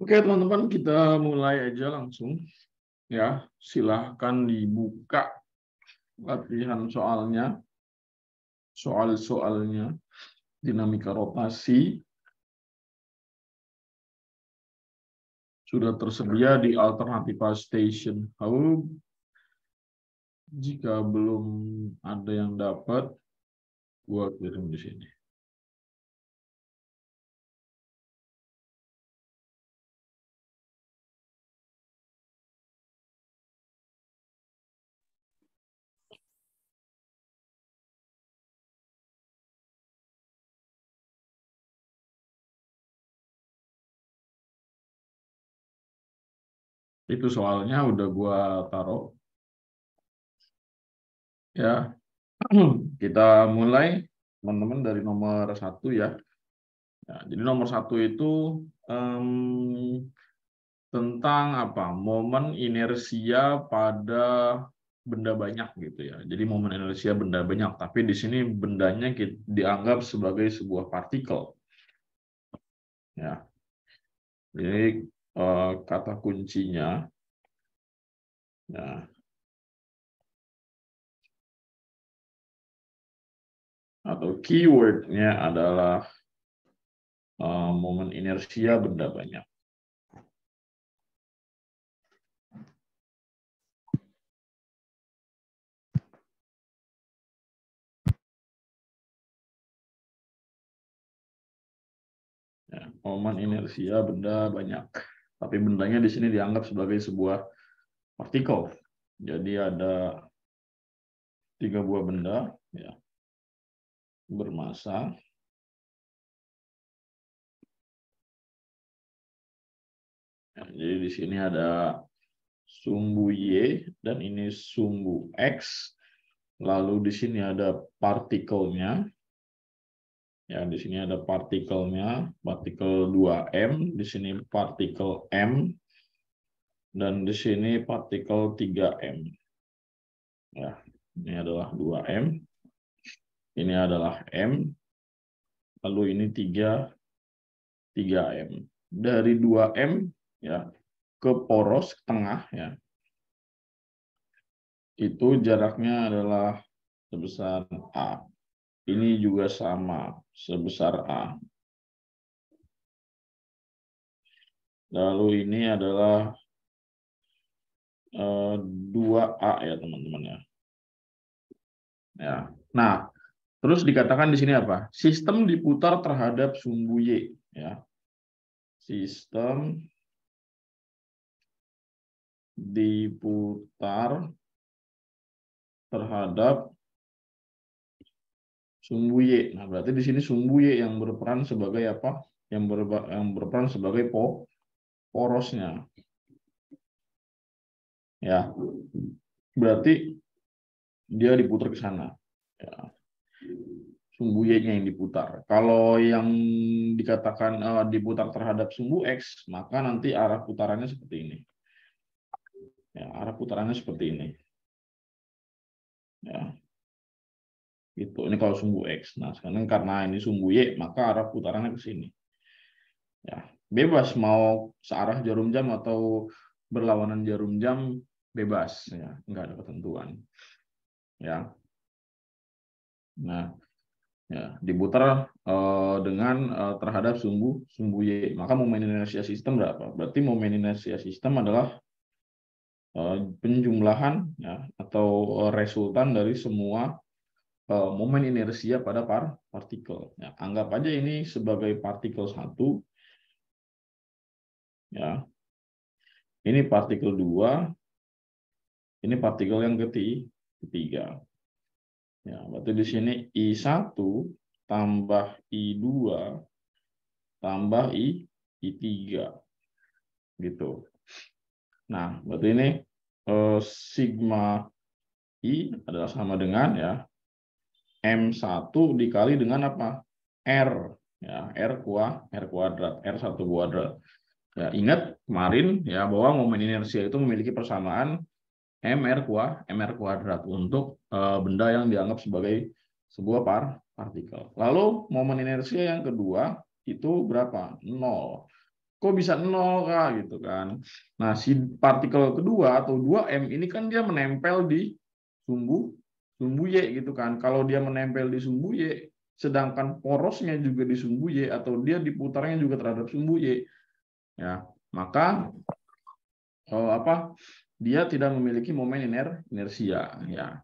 Oke, teman-teman, kita mulai aja langsung. Ya, silahkan dibuka latihan soal-soalnya, dinamika rotasi. Sudah tersedia di Alternativa Station Hub. Jika belum ada yang dapat, gua kirim di sini. Itu soalnya udah gua taruh. Ya, kita mulai, teman-teman, dari nomor 1 ya. Ya, jadi nomor 1 itu tentang apa? Momen inersia pada benda banyak gitu ya. Jadi momen inersia benda banyak, tapi di sini bendanya dianggap sebagai sebuah partikel. Ya. Jadi kata kuncinya ya, atau keywordnya adalah momen inersia benda banyak. Ya, momen inersia benda banyak. Tapi bendanya di sini dianggap sebagai sebuah partikel. Jadi ada 3 buah benda ya, bermassa. Ya, jadi di sini ada sumbu Y dan ini sumbu X. Lalu di sini ada partikelnya. Ya, di sini ada partikelnya, partikel 2M, di sini partikel M, dan di sini partikel 3M. Ya, ini adalah 2M, ini adalah M, lalu ini 3M. Dari 2M ya ke poros tengah ya, itu jaraknya adalah sebesar A. Ini juga sama, sebesar A. Lalu ini adalah 2A ya, teman-teman ya. Ya. Nah, terus dikatakan di sini apa? Sistem diputar terhadap sumbu Y ya. Sistem diputar terhadap sumbu Y. Nah, berarti di sini sumbu Y yang berperan sebagai apa? Yang berperan sebagai porosnya. Ya. Berarti dia diputar ke sana. Ya. Sumbu Y-nya yang diputar. Kalau yang dikatakan diputar terhadap sumbu X, maka nanti arah putarannya seperti ini. Ya, arah putarannya seperti ini. Ya. Gitu. Ini kalau sumbu X. Nah, sekarang karena ini sumbu Y, maka arah putarannya ke sini. Ya, bebas mau searah jarum jam atau berlawanan jarum jam, bebas ya, nggak ada ketentuan. Ya. Nah, ya, diputar dengan terhadap sumbu Y. Maka momen inersia sistem berapa? Berarti momen inersia sistem adalah penjumlahan ya, atau resultan dari semua momen inersia pada partikel. Ya, anggap aja ini sebagai partikel 1. Ya. Ini partikel 2. Ini partikel yang ketiga. Ya, berarti di sini I1 tambah I2 tambah I3 gitu. Nah, berarti ini sigma I adalah sama dengan ya M1 dikali dengan apa? R ya, R kuadrat, R1 kuadrat. Ya, ingat kemarin ya bahwa momen inersia itu memiliki persamaan mr kuadrat untuk benda yang dianggap sebagai sebuah partikel. Lalu momen inersia yang kedua itu berapa? 0. kok bisa 0 Kak gitu kan. Nah, si partikel kedua atau 2M ini kan dia menempel di sumbu Y gitu kan. Kalau dia menempel di sumbu Y, sedangkan porosnya juga di sumbu Y atau dia diputarnya juga terhadap sumbu Y, ya, maka dia tidak memiliki momen inersia, ya.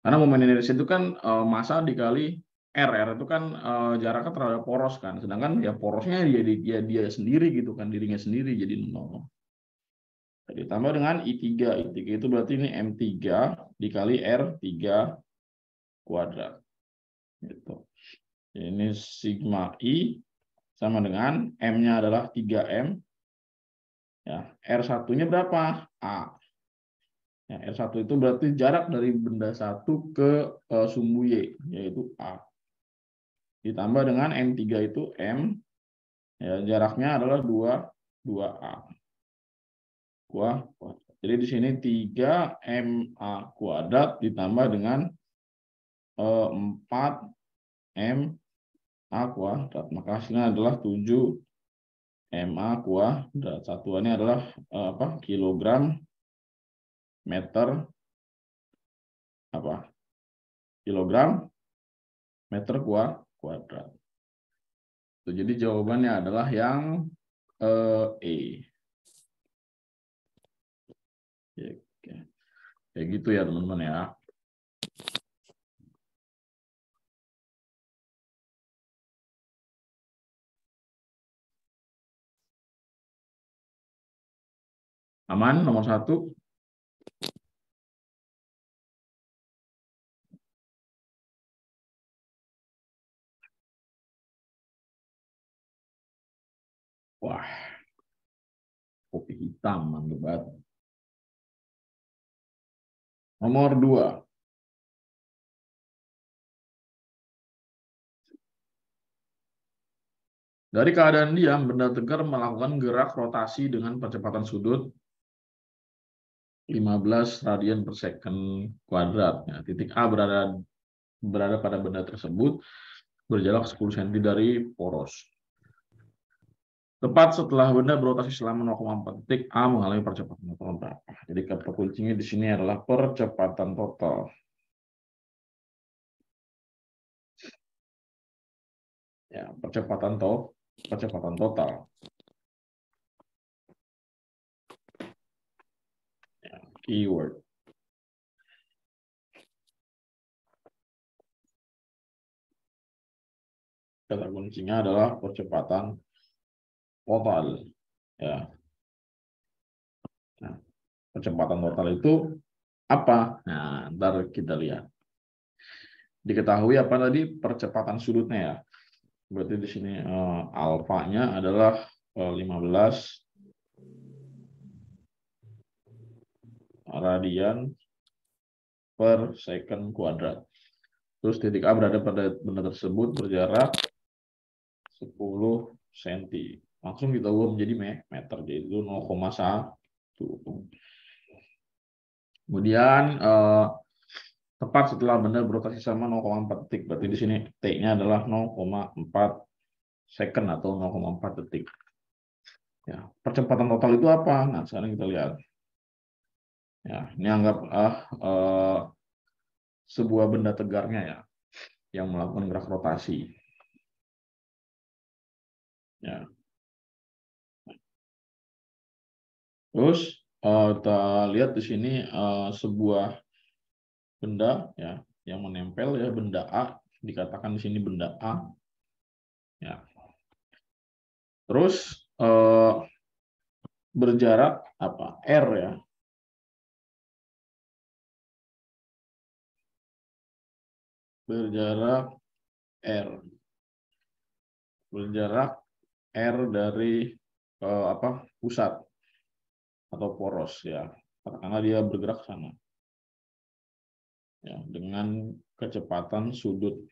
Karena momen inersia itu kan massa dikali R itu kan jaraknya terhadap poros kan, sedangkan ya porosnya dia sendiri gitu kan, dirinya sendiri jadi 0. Ditambah dengan I3 itu berarti ini M3 dikali R3 kuadrat gitu. Ini sigma I sama dengan M-nya adalah 3M, ya. R1-nya berapa? A. Ya, R1 itu berarti jarak dari benda satu ke sumbu Y, yaitu A. Ditambah dengan M3 itu M, ya, jaraknya adalah 2A. Jadi di sini 3MA kuadrat ditambah dengan 4MA kuadrat. Maka hasilnya adalah 7MA kuadrat. Satuannya adalah kilogram meter kuadrat. Jadi jawabannya adalah yang E. Kayak gitu ya teman-teman ya. Aman nomor 1. Wah, kopi hitam mantap banget. Nomor 2. Dari keadaan diam, benda tegar melakukan gerak rotasi dengan percepatan sudut 15 radian per second kuadrat. Nah, titik A berada pada benda tersebut, berjarak 10 cm dari poros. Tepat setelah benda berotasi selama 0,4 detik, A mengalami percepatan total berapa? Jadi kata kuncinya di sini adalah percepatan total. Ya, percepatan total. Ya, keyword. Kata kuncinya adalah percepatan total. Ya. Nah, percepatan total itu apa? Nah, ntar kita lihat. Diketahui apa tadi percepatan sudutnya ya. Berarti di sini alfanya adalah 15 radian per second kuadrat. Terus titik A berada pada benda tersebut berjarak 10 cm. Langsung kita ubah menjadi meter, yaitu 0,1. Kemudian tepat setelah benda berotasi sama 0,4 detik. Berarti di sini T-nya adalah 0,4 second atau 0,4 detik. Ya, percepatan total itu apa? Nah, sekarang kita lihat. Ya, ini anggap sebuah benda tegarnya ya, yang melakukan gerak rotasi. Ya. Terus kita lihat di sini sebuah benda ya yang menempel ya, benda A, dikatakan di sini benda A. Ya. Terus berjarak apa? R ya. Berjarak R dari pusat atau poros ya, karena dia bergerak sama ya dengan kecepatan sudut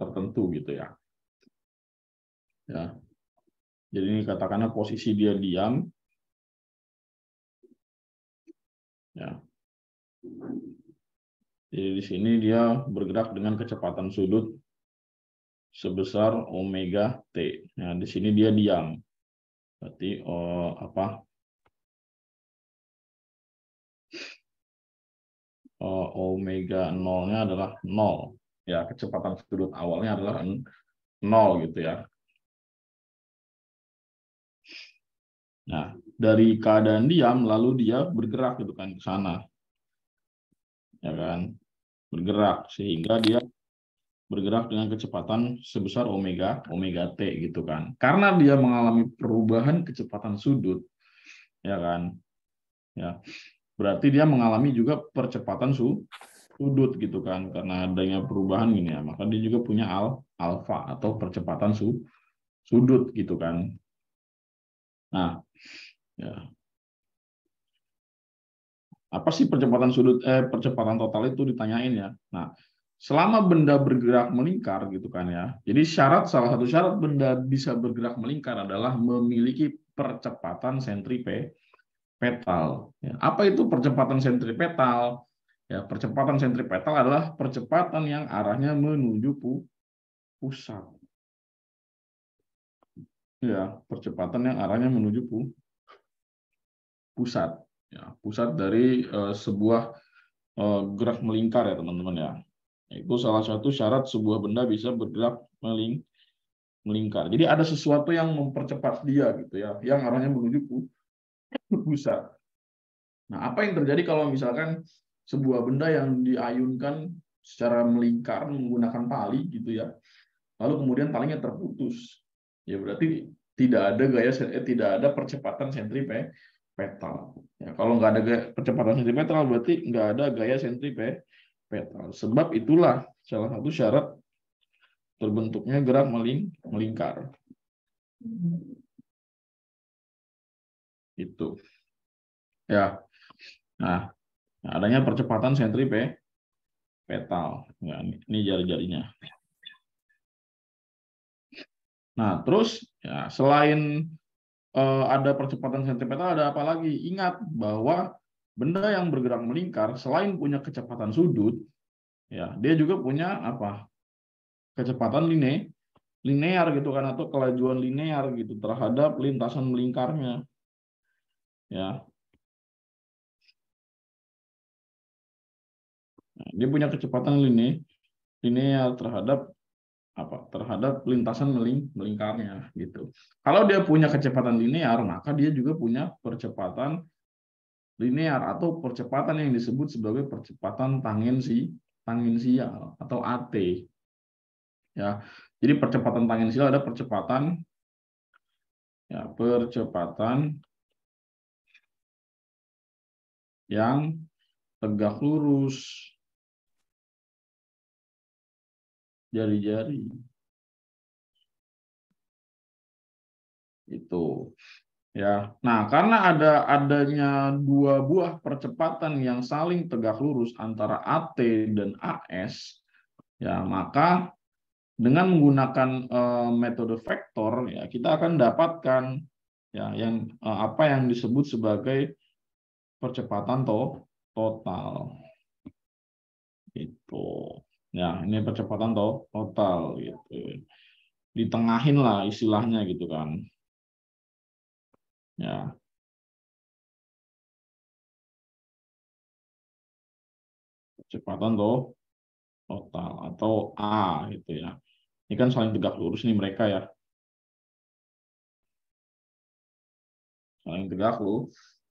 tertentu gitu ya. Ya, jadi ini katakanlah posisi dia diam ya. Jadi di sini dia bergerak dengan kecepatan sudut sebesar omega t. Nah, di sini dia diam. Berarti apa? Omega 0-nya adalah 0. Ya, kecepatan sudut awalnya adalah 0 gitu ya. Nah, dari keadaan diam lalu dia bergerak gitu kan ke sana. Ya kan? Bergerak sehingga dia bergerak dengan kecepatan sebesar omega t gitu kan. Karena dia mengalami perubahan kecepatan sudut, ya kan? Ya. Berarti dia mengalami juga percepatan sudut gitu kan, karena adanya perubahan gini ya, maka dia juga punya alfa atau percepatan sudut gitu kan. Nah, ya. Apa sih percepatan sudut percepatan total itu ditanyain ya. Nah, selama benda bergerak melingkar gitu kan ya. Jadi salah satu syarat benda bisa bergerak melingkar adalah memiliki percepatan sentripetal. Ya, apa itu percepatan sentripetal? Ya, percepatan sentripetal adalah percepatan yang arahnya menuju pusat. Ya, percepatan yang arahnya menuju pusat. Ya, pusat dari sebuah gerak melingkar ya teman-teman ya. Itu salah satu syarat sebuah benda bisa bergerak melingkar. Jadi ada sesuatu yang mempercepat dia gitu ya, yang arahnya menuju pusat. Nah, apa yang terjadi kalau misalkan sebuah benda yang diayunkan secara melingkar menggunakan tali gitu ya, lalu kemudian talinya terputus, ya berarti tidak ada percepatan sentripetal. Ya, kalau nggak ada percepatan sentripetal berarti nggak ada gaya sentripetal. Sebab itulah salah satu syarat terbentuknya gerak melingkar. Itu. Ya. Nah, adanya percepatan sentripetal. Ya, ini jari-jarinya. Nah, terus ya selain ada percepatan sentripetal, ada apa lagi? Ingat bahwa benda yang bergerak melingkar selain punya kecepatan sudut, ya dia juga punya apa? Kecepatan linear gitu kan, atau kelajuan linear gitu terhadap lintasan melingkarnya. Ya, nah, dia punya kecepatan linear terhadap apa? Terhadap lintasan melingkarnya gitu. Kalau dia punya kecepatan linear, maka dia juga punya percepatan linear atau percepatan yang disebut sebagai percepatan tangensial atau AT. Ya, jadi percepatan tangensial ada percepatan yang tegak lurus jari-jari itu. Ya, nah karena adanya dua buah percepatan yang saling tegak lurus antara AT dan AS, ya maka dengan menggunakan metode vektor ya kita akan dapatkan ya yang apa yang disebut sebagai percepatan total itu. Ya, ini percepatan total gitu. Ditengahin lah istilahnya gitu kan. Ya, percepatan total atau A gitu ya. Ini kan saling tegak lurus nih mereka ya. Saling tegak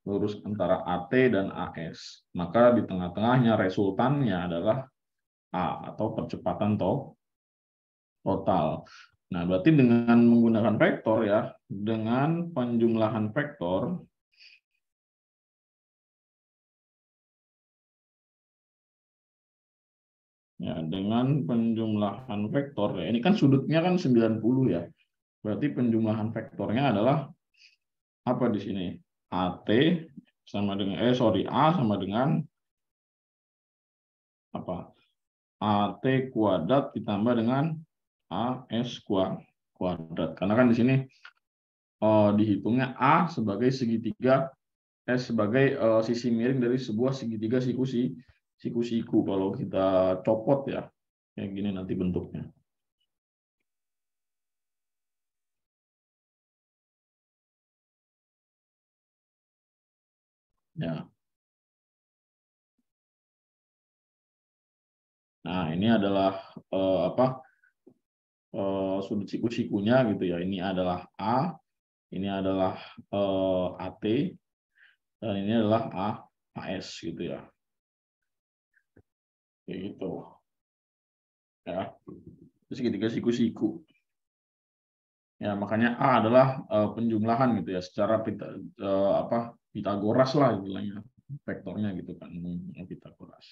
lurus antara AT dan AS. Maka di tengah-tengahnya resultannya adalah A atau percepatan total. Nah, berarti dengan menggunakan vektor ya, dengan penjumlahan vektor, ya, dengan penjumlahan vektor, ya, ini kan sudutnya kan 90 ya, berarti penjumlahan vektornya adalah apa di sini? AT sama dengan, A sama dengan apa? AT kuadrat ditambah dengan AS kuadrat. Karena kan di sini dihitungnya A sebagai segitiga sebagai sisi miring dari sebuah segitiga siku-siku. Kalau kita copot ya, kayak gini nanti bentuknya. Ya. Nah, ini adalah sudut siku-sikunya gitu ya. Ini adalah A, ini adalah AT, dan ini adalah AS gitu ya. Kayak gitu. Ya. Terus segitiga siku-siku. Ya, makanya A adalah penjumlahan gitu ya, secara Pitagoras lah istilahnya, vektornya gitu kan, Pitagoras.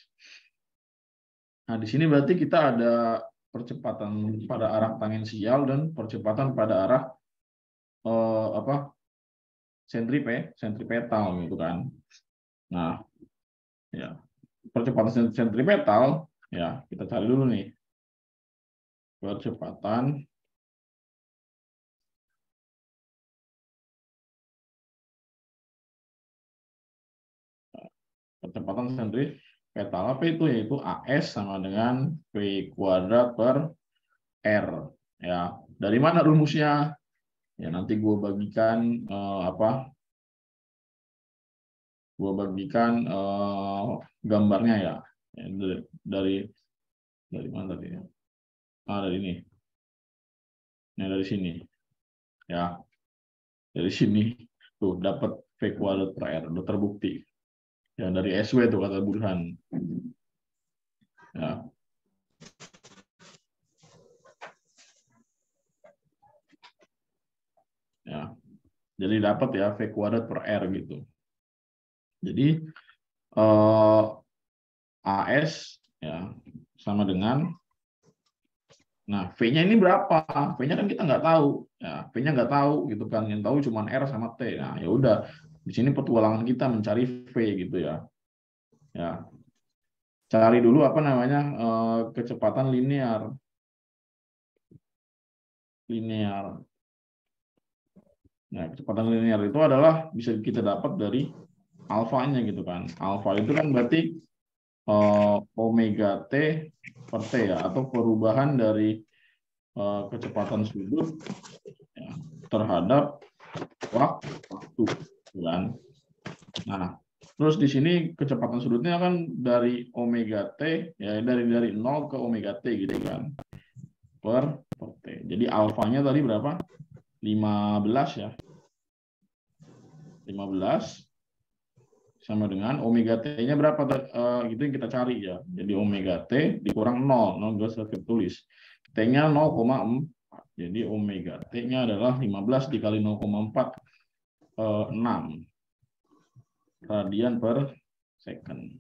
Nah, di sini berarti kita ada percepatan pada arah tangensial dan percepatan pada arah sentripetal gitu kan. Nah, ya, percepatan sentripetal ya kita cari dulu nih. Percepatan sentripetal apa itu? Yaitu AS sama dengan V kuadrat per R ya. Dari mana rumusnya? Ya nanti gue bagikan gambarnya ya. Dari mana tadi ya? Dari ini. Nah, dari sini. Ya. Dari sini tuh dapat V kuadrat per R, udah terbukti. Ya dari SW itu kata Burhan. Ya. Ya. Jadi dapat ya V kuadrat per R gitu. Jadi AS ya sama dengan, nah V-nya ini berapa? V-nya kan kita nggak tahu. Ya, V-nya nggak tahu gitu kan. Yang tahu cuma R sama T. Nah, ya udah. Di sini petualangan kita mencari V gitu ya. Ya. Cari dulu apa namanya? Kecepatan linear. Nah, kecepatan linear itu adalah bisa kita dapat dari alfanya gitu kan. Alfa itu kan berarti omega T per T ya, atau perubahan dari kecepatan sudut ya, terhadap waktu kan. Nah, terus di sini kecepatan sudutnya kan dari omega T ya, dari 0 ke omega T gitu kan. Per T. Jadi alfanya tadi berapa? 15 ya. 15 sama dengan omega T-nya berapa? Gitu yang kita cari ya. Jadi omega T dikurang 0. 0 gue saya tulis. T-nya 0,4. Jadi omega T-nya adalah 15 dikali 0,4, 6 radian per second.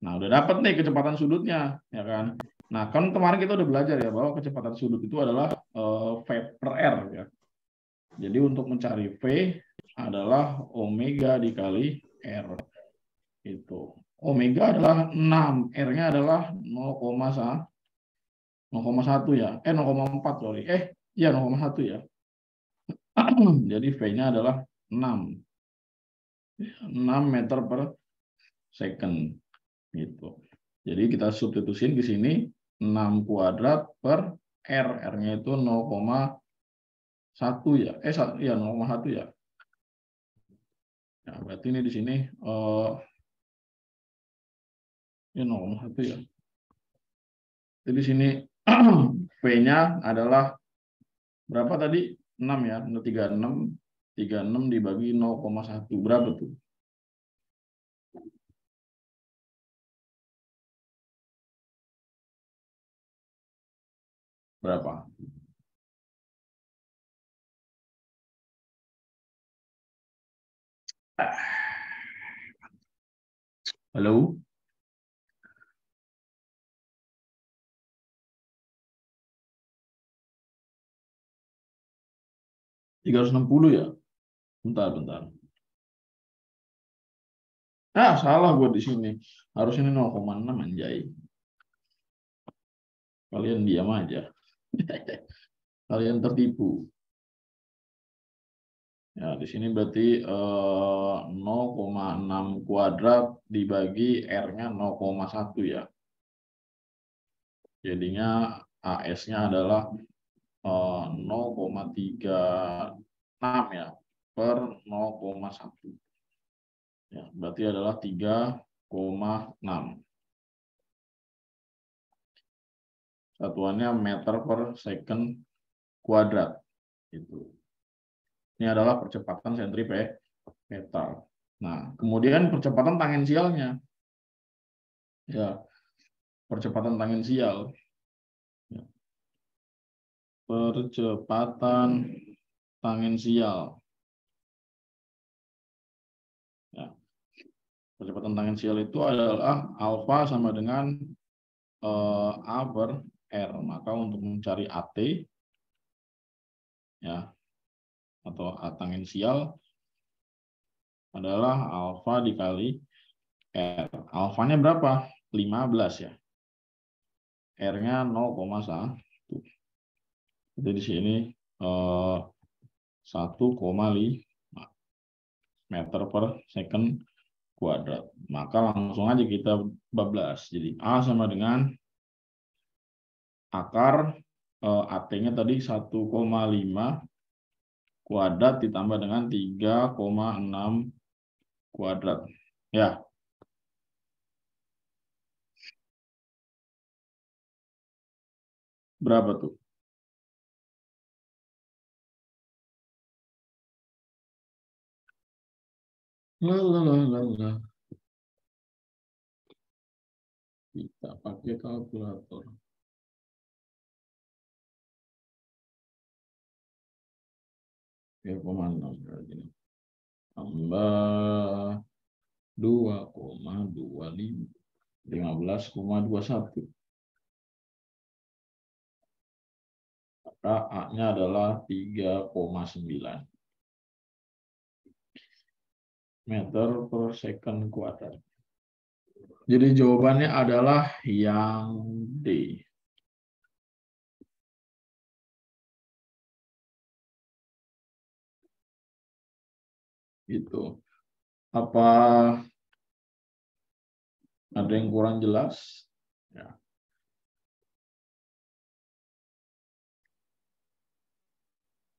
Nah, udah dapat nih kecepatan sudutnya, ya kan? Nah, kan kemarin kita udah belajar ya bahwa kecepatan sudut itu adalah V per R ya. Jadi untuk mencari V adalah omega dikali R. Itu. Omega adalah 6, R-nya adalah 0,1 ya. 0,4 sorry. Ya 0,1 ya. Jadi V-nya adalah 6 meter per second gitu. Jadi kita substitusin di sini 6 kuadrat per R. R-nya itu 0,1 ya. 0,1 ya. Nah, berarti ini di sini ya 0,1 ya. Jadi di sini V-nya adalah berapa tadi? 6 ya. 36 dibagi 0,1 berapa tuh? Berapa? Halo? 360 ya? Bentar. Salah gue di sini. Harus ini 0,6 anjay. Kalian diam aja. Kalian tertipu. Ya, di sini berarti 0,6 kuadrat dibagi R-nya 0,1 ya. Jadinya AS-nya adalah 0,36 ya per 0,1. Ya, berarti adalah 3,6. Satuannya meter per second kuadrat. Ini adalah percepatan sentripetal. Nah, kemudian percepatan tangensialnya. Ya, percepatan tangensial. Ya. Percepatan tangensial. Ya. Percepatan tangensial itu adalah alfa sama dengan A per R. Maka untuk mencari AT, ya, atau A tangensial adalah alfa dikali R. Alfanya berapa? 15 ya. R-nya 0,1. Jadi di sini 1,5 meter per second kuadrat. Maka langsung aja kita bablas. Jadi A sama dengan akar AT-nya tadi 1,5 kuadrat ditambah dengan 3,6 kuadrat. Ya. Berapa tuh? Kita pakai kalkulator. 3,6 berarti. Tambah 2,25. 15,21. Maka A-nya adalah 3,9 meter per second kuadrat. Jadi jawabannya adalah yang D. Gitu. Apa ada yang kurang jelas? Ya.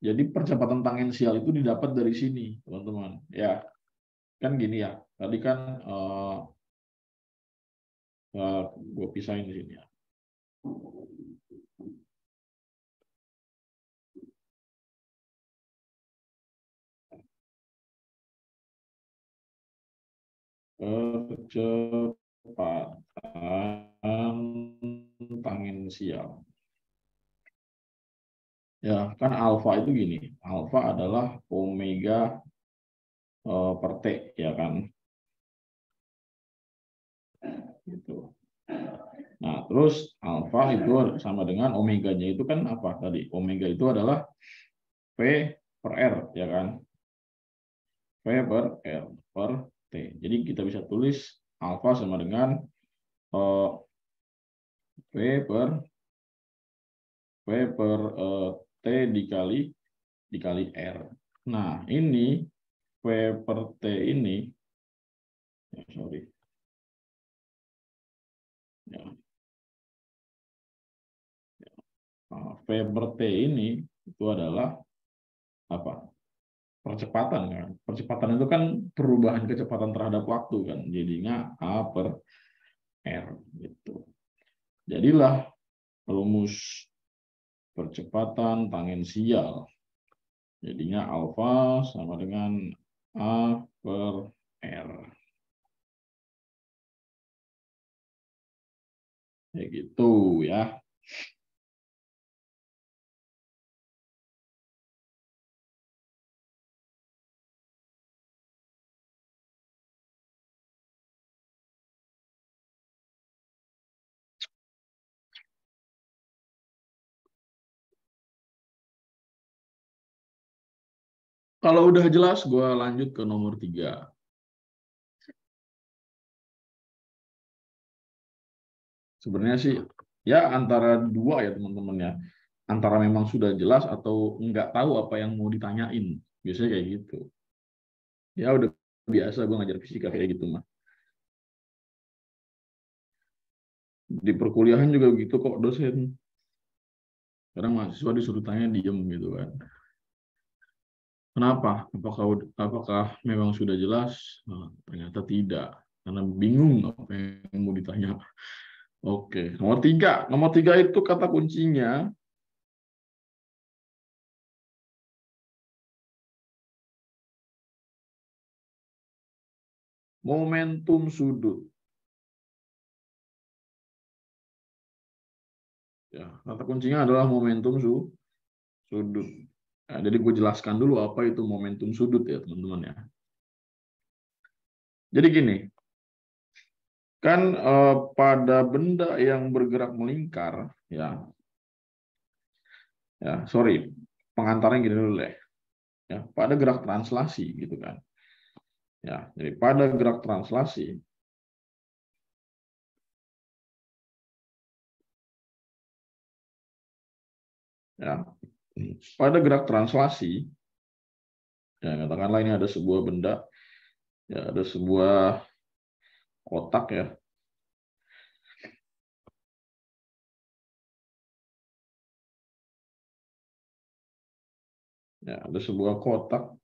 Jadi percepatan tangensial itu didapat dari sini, teman-teman. Ya, kan gini ya. Tadi kan gue pisahin di sini ya. Percepatan tangensial. Ya, kan alfa itu gini. Alfa adalah omega per T, ya kan? Gitu. Nah, terus alfa itu sama dengan omeganya itu kan apa tadi? Omega itu adalah P per R, ya kan? P per R per T. Jadi kita bisa tulis alfa sama dengan P per T dikali R. Nah, ini P per T ini, sorry. Ya. V per T ini itu adalah apa? Percepatan kan. Percepatan itu kan perubahan kecepatan terhadap waktu kan. Jadinya A per R gitu. Jadilah rumus percepatan tangensial. Jadinya alfa sama dengan A per R. Kayak gitu ya. Kalau udah jelas, gue lanjut ke nomor 3. Sebenarnya sih, ya antara dua ya teman-teman ya. Antara memang sudah jelas atau nggak tahu apa yang mau ditanyain. Biasanya kayak gitu. Ya udah biasa gue ngajar fisika kayak gitu mah. Di perkuliahan juga begitu kok dosen. Kadang mahasiswa disuruh tanya diem gitu kan. Kenapa? Apakah memang sudah jelas? Nah, ternyata tidak. Karena bingung apa yang mau ditanya. Oke, nomor tiga. Nomor tiga itu kata kuncinya momentum sudut. Ya, kata kuncinya adalah momentum sudut. Nah, jadi gue jelaskan dulu apa itu momentum sudut ya teman-teman ya. Jadi gini, kan pada benda yang bergerak melingkar, sorry, pengantarnya gini dulu deh. Ya, pada gerak translasi gitu kan. Ya, jadi pada gerak translasi, ya, pada gerak translasi, ya katakanlah ini ada sebuah benda, ya ada sebuah kotak ya. Ya, ada sebuah kotak.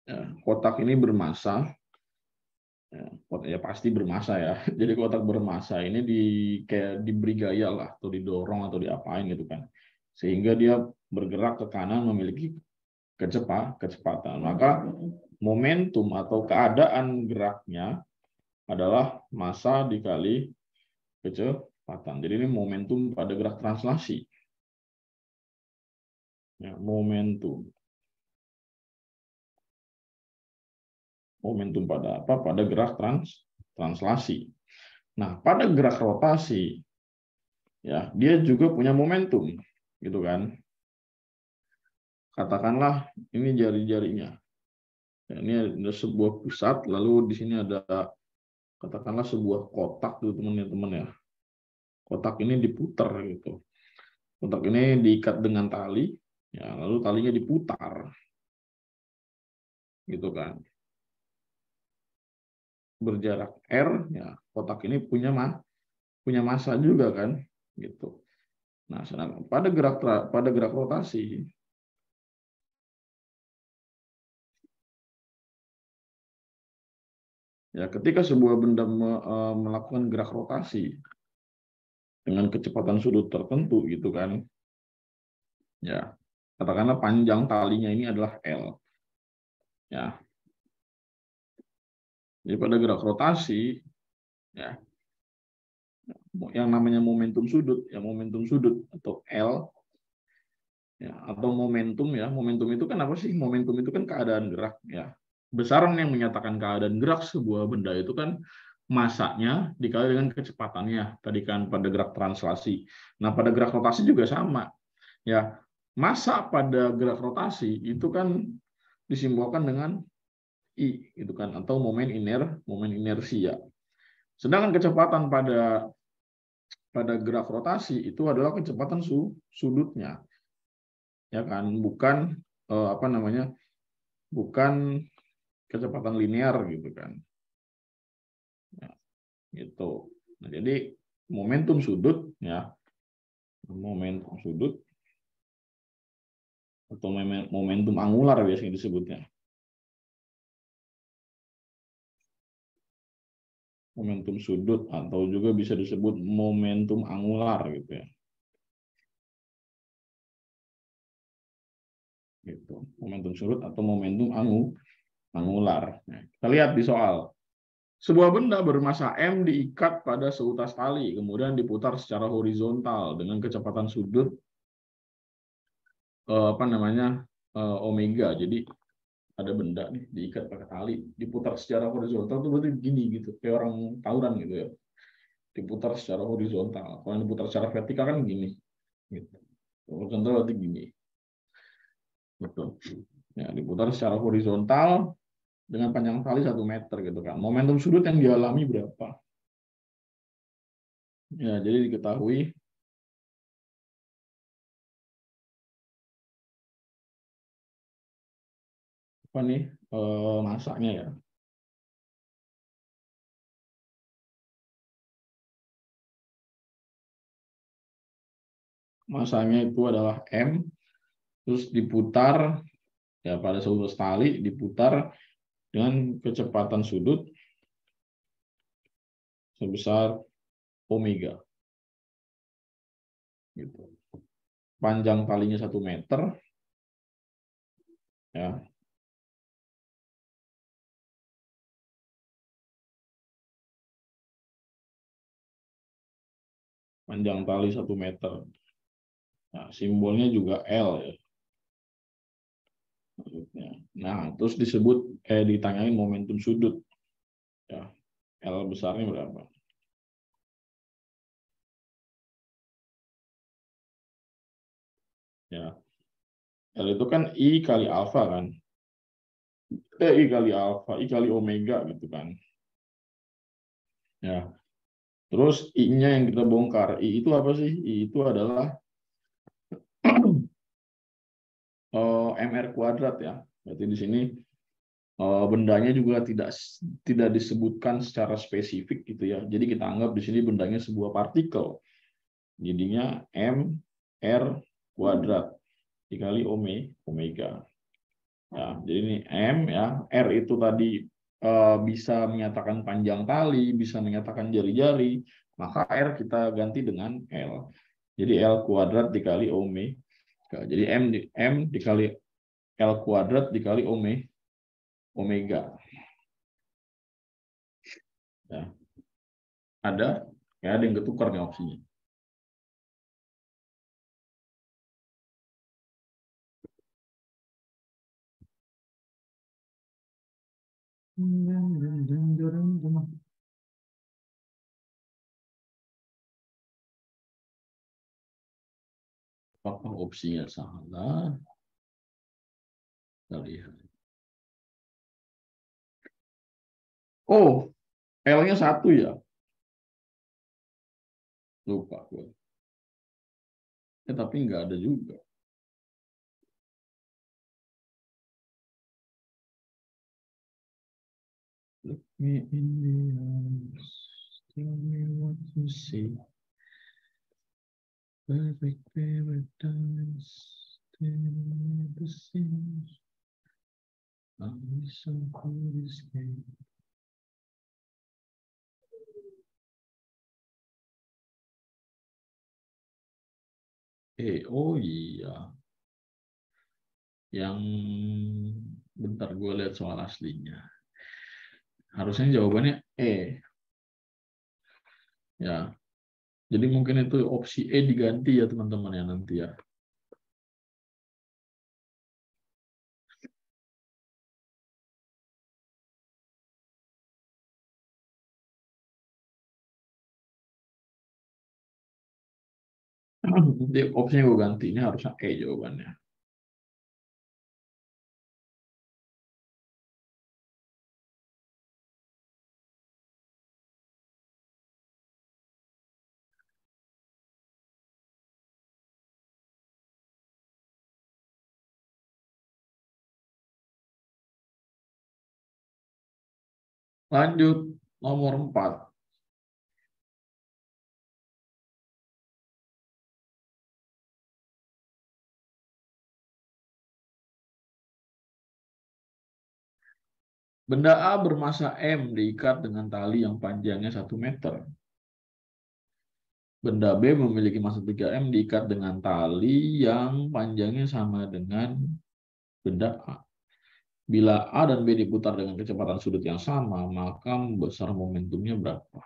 Ya, kotak ini bermassa. Ya pasti bermassa ya. Jadi kotak bermassa ini kayak diberi gaya lah, atau didorong atau diapain gitu kan, sehingga dia bergerak ke kanan memiliki kecepatan. Maka momentum atau keadaan geraknya adalah massa dikali kecepatan. Jadi ini momentum pada gerak translasi. Ya, momentum pada apa? Pada gerak translasi. Nah, pada gerak rotasi, ya dia juga punya momentum, gitu kan? Katakanlah ini jari-jarinya. Ya, ini ada sebuah pusat, lalu di sini ada katakanlah sebuah kotak tuh teman-teman ya. Kotak ini diputar gitu. Kotak ini diikat dengan tali, ya lalu talinya diputar, gitu kan. Berjarak r, ya kotak ini punya massa juga kan, gitu. Nah, sedangkan pada gerak rotasi, ya ketika sebuah benda melakukan gerak rotasi dengan kecepatan sudut tertentu gitu kan, ya katakanlah panjang talinya ini adalah L, ya. Jadi pada gerak rotasi, ya yang namanya momentum sudut, ya momentum sudut atau L, ya atau momentum, ya momentum itu kan apa sih? Momentum itu kan keadaan gerak, ya. Besaran yang menyatakan keadaan gerak sebuah benda itu kan masanya dikali dengan kecepatannya tadi kan pada gerak translasi. Nah, pada gerak rotasi juga sama. Ya, massa pada gerak rotasi itu kan disimbolkan dengan I gitu kan, atau momen inersia. Sedangkan kecepatan pada gerak rotasi itu adalah kecepatan sudutnya, ya kan, bukan apa namanya, bukan kecepatan linear gitu kan, ya, gitu. Nah, jadi momentum sudut, ya momentum sudut atau momentum angular biasanya disebutnya, momentum sudut atau juga bisa disebut momentum angular gitu ya, gitu. Momentum sudut atau momentum angular. Nah, kita lihat di soal. Sebuah benda bermassa M diikat pada seutas tali, kemudian diputar secara horizontal dengan kecepatan sudut apa namanya omega. Jadi ada benda nih diikat pakai tali, diputar secara horizontal itu berarti begini gitu, kayak orang tawuran gitu ya. Diputar secara horizontal. Kalau diputar secara vertikal kan gini, gitu. Horizontal berarti gini, betul. Ya, diputar secara horizontal dengan panjang tali 1 meter gitu kan. Momentum sudut yang dialami berapa? Ya, jadi diketahui apa nih masanya ya. masanya itu adalah M, terus diputar ya pada seluruh tali, diputar dengan kecepatan sudut sebesar omega. Gitu. Panjang talinya 1 meter, ya. Panjang tali 1 meter. Nah, simbolnya juga L ya. Nah, terus ditanyain momentum sudut. Ya, L besarnya berapa? Ya, L itu kan I kali alfa kan? I kali alfa, I kali omega gitu kan? Ya, terus I-nya yang kita bongkar. I itu apa sih? I itu adalah MR kuadrat ya. Berarti di sini bendanya juga tidak disebutkan secara spesifik gitu ya. Jadi kita anggap di sini bendanya sebuah partikel. Jadinya MR kuadrat dikali omega. Ya, jadi ini M ya, R itu tadi bisa menyatakan panjang tali, bisa menyatakan jari-jari, maka R kita ganti dengan L. Jadi L kuadrat dikali omega. Jadi M dikali L kuadrat dikali omega. Ya. Ada yang ketukar nih opsinya. Apakah opsinya salah? Kita lihat. Oh, L-nya 1 ya? Lupa gue. Tapi nggak ada juga. Look me in the eyes, tell me what you see. Perfect paradise, tell me the scenes. I so could escape. Oh iya. Yang bentar gue lihat soal aslinya. Harusnya jawabannya ya. Jadi mungkin itu opsi diganti ya teman-teman ya nanti ya. Nanti opsinya gue ganti, ini harusnya jawabannya. Lanjut nomor 4. Benda A bermasa M diikat dengan tali yang panjangnya 1 meter. Benda B memiliki massa 3M diikat dengan tali yang panjangnya sama dengan benda A. Bila A dan B diputar dengan kecepatan sudut yang sama, maka besar momentumnya berapa?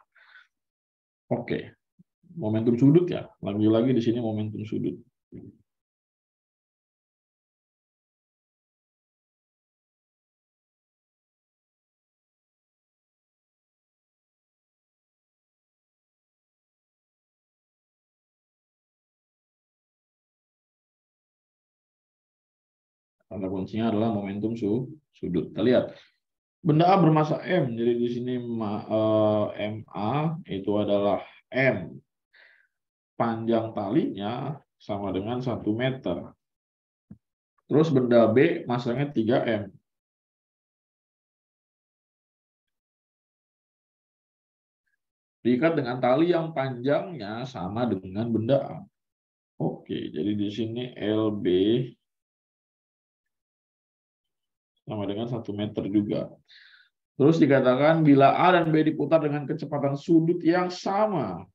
Oke, momentum sudut ya. Lagi-lagi di sini momentum sudut. Kata kuncinya adalah momentum sudut. Kita lihat. Benda A bermasa M, jadi di sini MA itu adalah M. Panjang talinya sama dengan 1 meter. Terus benda B masanya 3M. Diikat dengan tali yang panjangnya sama dengan benda A. Oke, jadi di sini LB sama dengan 1 meter juga. Terus dikatakan bila A dan B diputar dengan kecepatan sudut yang sama.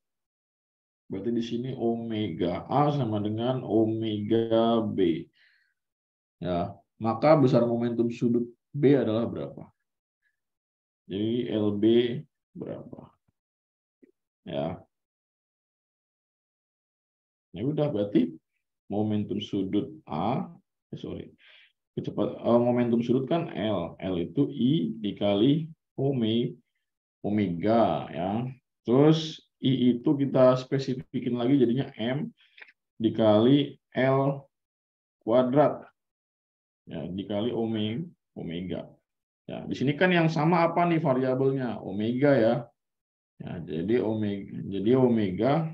Berarti di sini omega A sama dengan omega B. Ya, maka besar momentum sudut B adalah berapa? Jadi LB berapa? Ya, ya udah berarti momentum sudut momentum sudut kan L itu I dikali omega ya. Terus I itu kita spesifikin lagi jadinya M dikali L kuadrat ya dikali omega. Ya, di sini kan yang sama apa nih variabelnya? Omega ya. Ya, jadi omega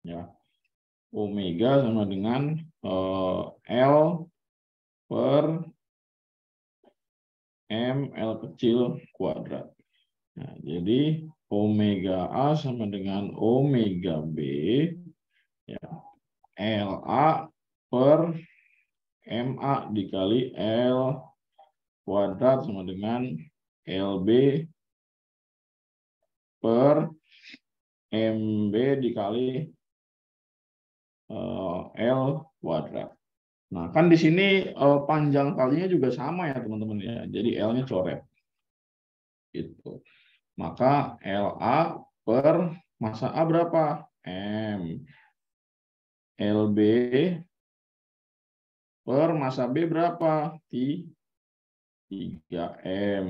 ya. Omega sama dengan L per M L kecil kuadrat. Nah, jadi omega A sama dengan omega B ya LA per MA dikali L kuadrat sama dengan LB per MB dikali L kuadrat. Nah, kan di sini panjang talinya juga sama ya, teman-teman ya. Jadi L-nya coret. Gitu. Maka LA per massa A berapa? M. LB per massa B berapa? 3M.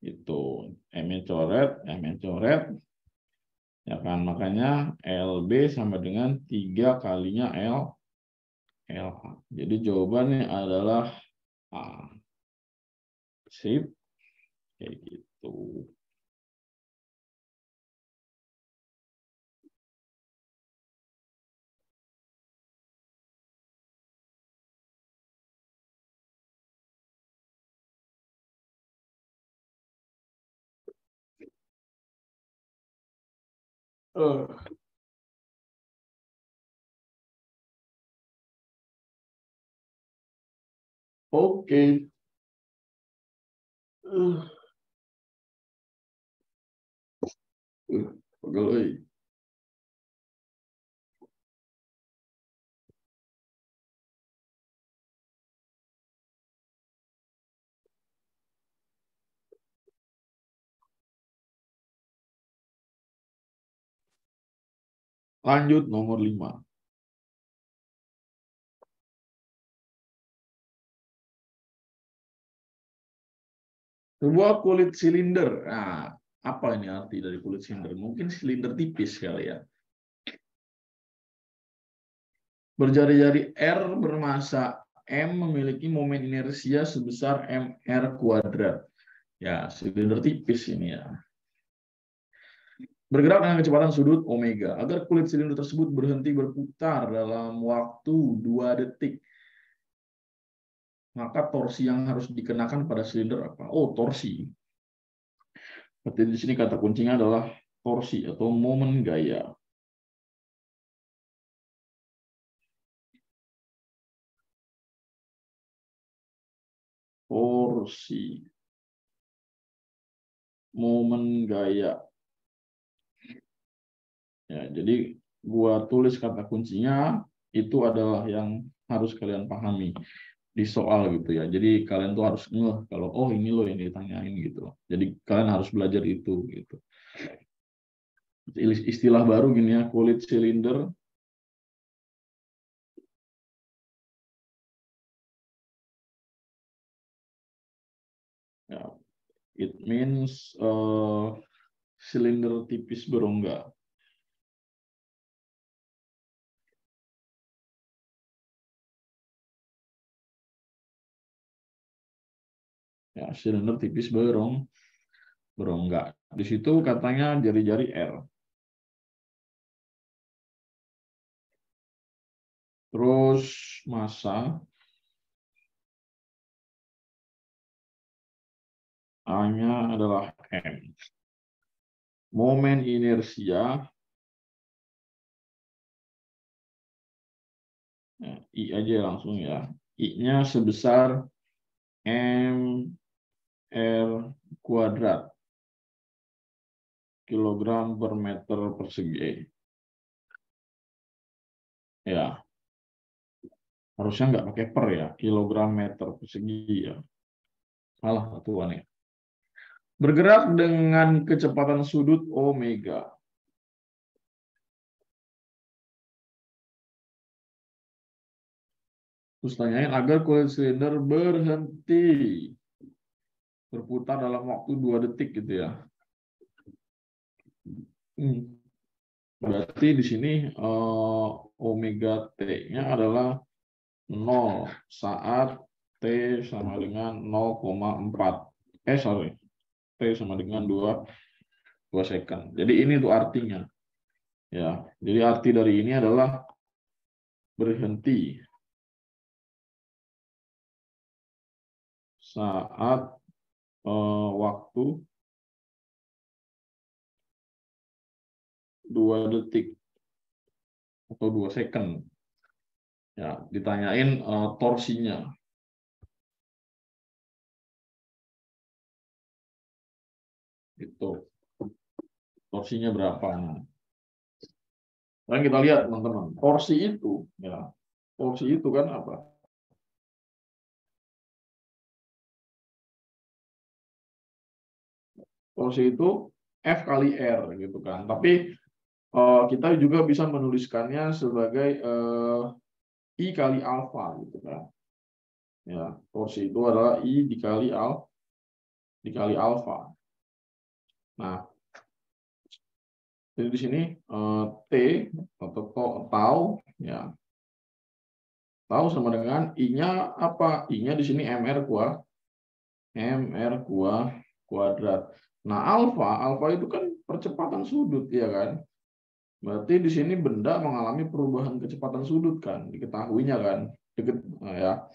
Itu M-nya coret, M-nya coret. Ya kan, makanya LB sama dengan 3 kalinya LH. Jadi jawabannya adalah A. Sip, kayak gitu. Oke. Pegel. Lanjut nomor 5. Sebuah kulit silinder. Nah, apa ini arti dari kulit silinder? Mungkin silinder tipis kali ya. Berjari-jari R bermassa M memiliki momen inersia sebesar mr kuadrat. Ya, silinder tipis ini ya. Bergerak dengan kecepatan sudut omega. Agar kulit silinder tersebut berhenti berputar dalam waktu 2 detik. Maka torsi yang harus dikenakan pada silinder apa? Oh, torsi. Berarti di sini kata kuncinya adalah torsi atau momen gaya. Torsi. Momen gaya. Ya, jadi gua tulis kata kuncinya itu adalah yang harus kalian pahami di soal gitu ya. Jadi kalian tuh harus ngeh kalau oh ini loh yang ditanyain gitu. Jadi kalian harus belajar itu gitu. Istilah baru gini ya, kulit silinder. Ya, it means silinder tipis berongga. Ya, silinder tipis berongga. Di situ katanya jari-jari R. Terus massa A-nya adalah M. Momen inersia Ya, I aja langsung ya. I-nya sebesar mr kuadrat kilogram per meter persegi. Ya, harusnya nggak pakai per ya, kilogram meter persegi ya. Salah satuannya. Bergerak dengan kecepatan sudut omega. Terus tanyain agar kulit silinder berhenti berputar dalam waktu 2 detik gitu ya. Berarti di sini omega T-nya adalah 0 saat T sama dengan 0,4. Sorry. T sama dengan 2 second. Jadi ini tuh artinya. Ya, jadi arti dari ini adalah berhenti saat waktu 2 detik atau 2 second. Ya, ditanyain torsinya. Itu. Torsinya berapa? Nah, kita lihat teman-teman. Torsi itu, ya. Torsi itu kan apa? Torsi itu F kali R gitu kan. Tapi kita juga bisa menuliskannya sebagai I kali alfa gitu kan. Ya, torsi itu adalah I dikali alfa. Nah, jadi di sini T atau tau ya. Tau sama dengan I-nya apa? I-nya di sini mr kuadrat. Nah, alfa itu kan percepatan sudut ya kan? Berarti di sini benda mengalami perubahan kecepatan sudut kan, diketahuinya kan, ya.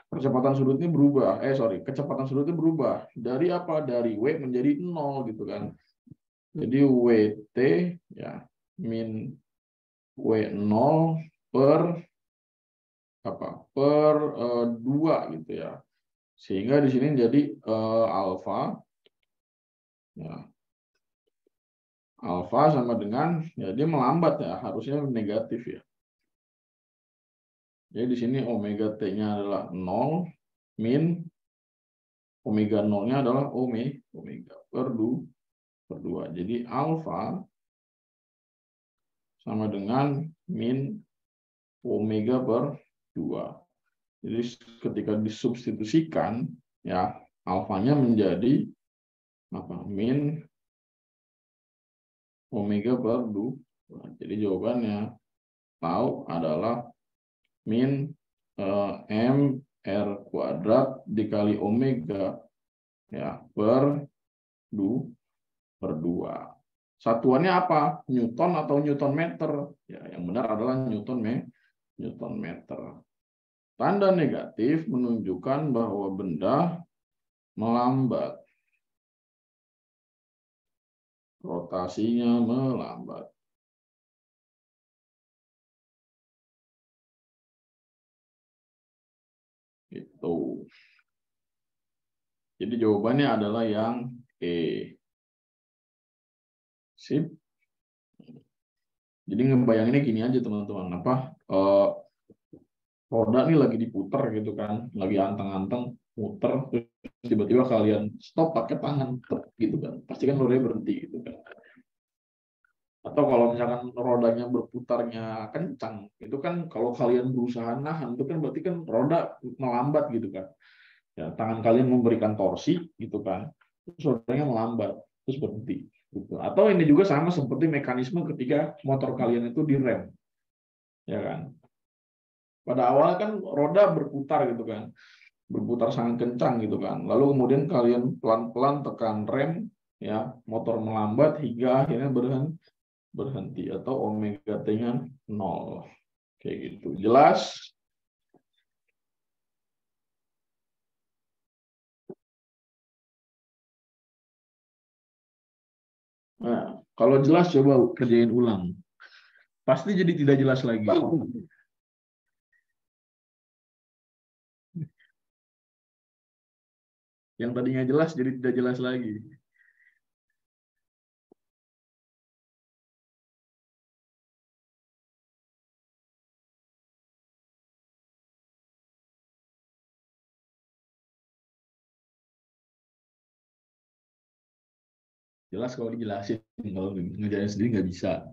Percepatan sudutnya berubah, kecepatan sudutnya berubah dari apa? Dari W menjadi 0 gitu kan. Jadi WT ya min W0 per apa? Per 2 gitu ya. Sehingga di sini jadi alfa ya. Alfa sama dengan ya dia melambat ya, harusnya negatif ya. Jadi di sini omega T-nya adalah 0 min omega 0-nya adalah omega per 2. Jadi alfa sama dengan min omega per 2. Jadi ketika disubstitusikan ya alfanya menjadi apa? Min omega per 2. Jadi jawabannya tahu adalah min mr kuadrat dikali omega ya per 2. Satuannya apa? Newton atau Newton meter? Ya, yang benar adalah Newton meter. Tanda negatif menunjukkan bahwa benda melambat. Rotasinya melambat. Itu. Jadi jawabannya adalah yang E. Sip. Jadi ngebayanginnya gini aja teman-teman. Roda nih lagi diputer gitu kan, lagi anteng-anteng muter, terus tiba-tiba kalian stop pakai tangan gitu kan, pasti kan rodanya berhenti gitu kan. Atau kalau misalkan rodanya berputarnya kencang, itu kan kalau kalian berusaha nahan, itu kan berarti kan roda melambat gitu kan. Ya, tangan kalian memberikan torsi gitu kan, terus rodanya melambat, terus berhenti. Gitu. Atau ini juga sama seperti mekanisme ketika motor kalian itu direm, ya kan. Pada awal kan roda berputar gitu kan, berputar sangat kencang gitu kan. Lalu kemudian kalian pelan-pelan tekan rem, ya motor melambat hingga akhirnya berhenti atau omega T-nya 0. Kayak gitu. Jelas? Nah, kalau jelas coba kerjain ulang. Pasti jadi tidak jelas lagi. Yang tadinya jelas jadi tidak jelas lagi. Jelas kalau dijelasin, kalau ngerjain sendiri nggak bisa.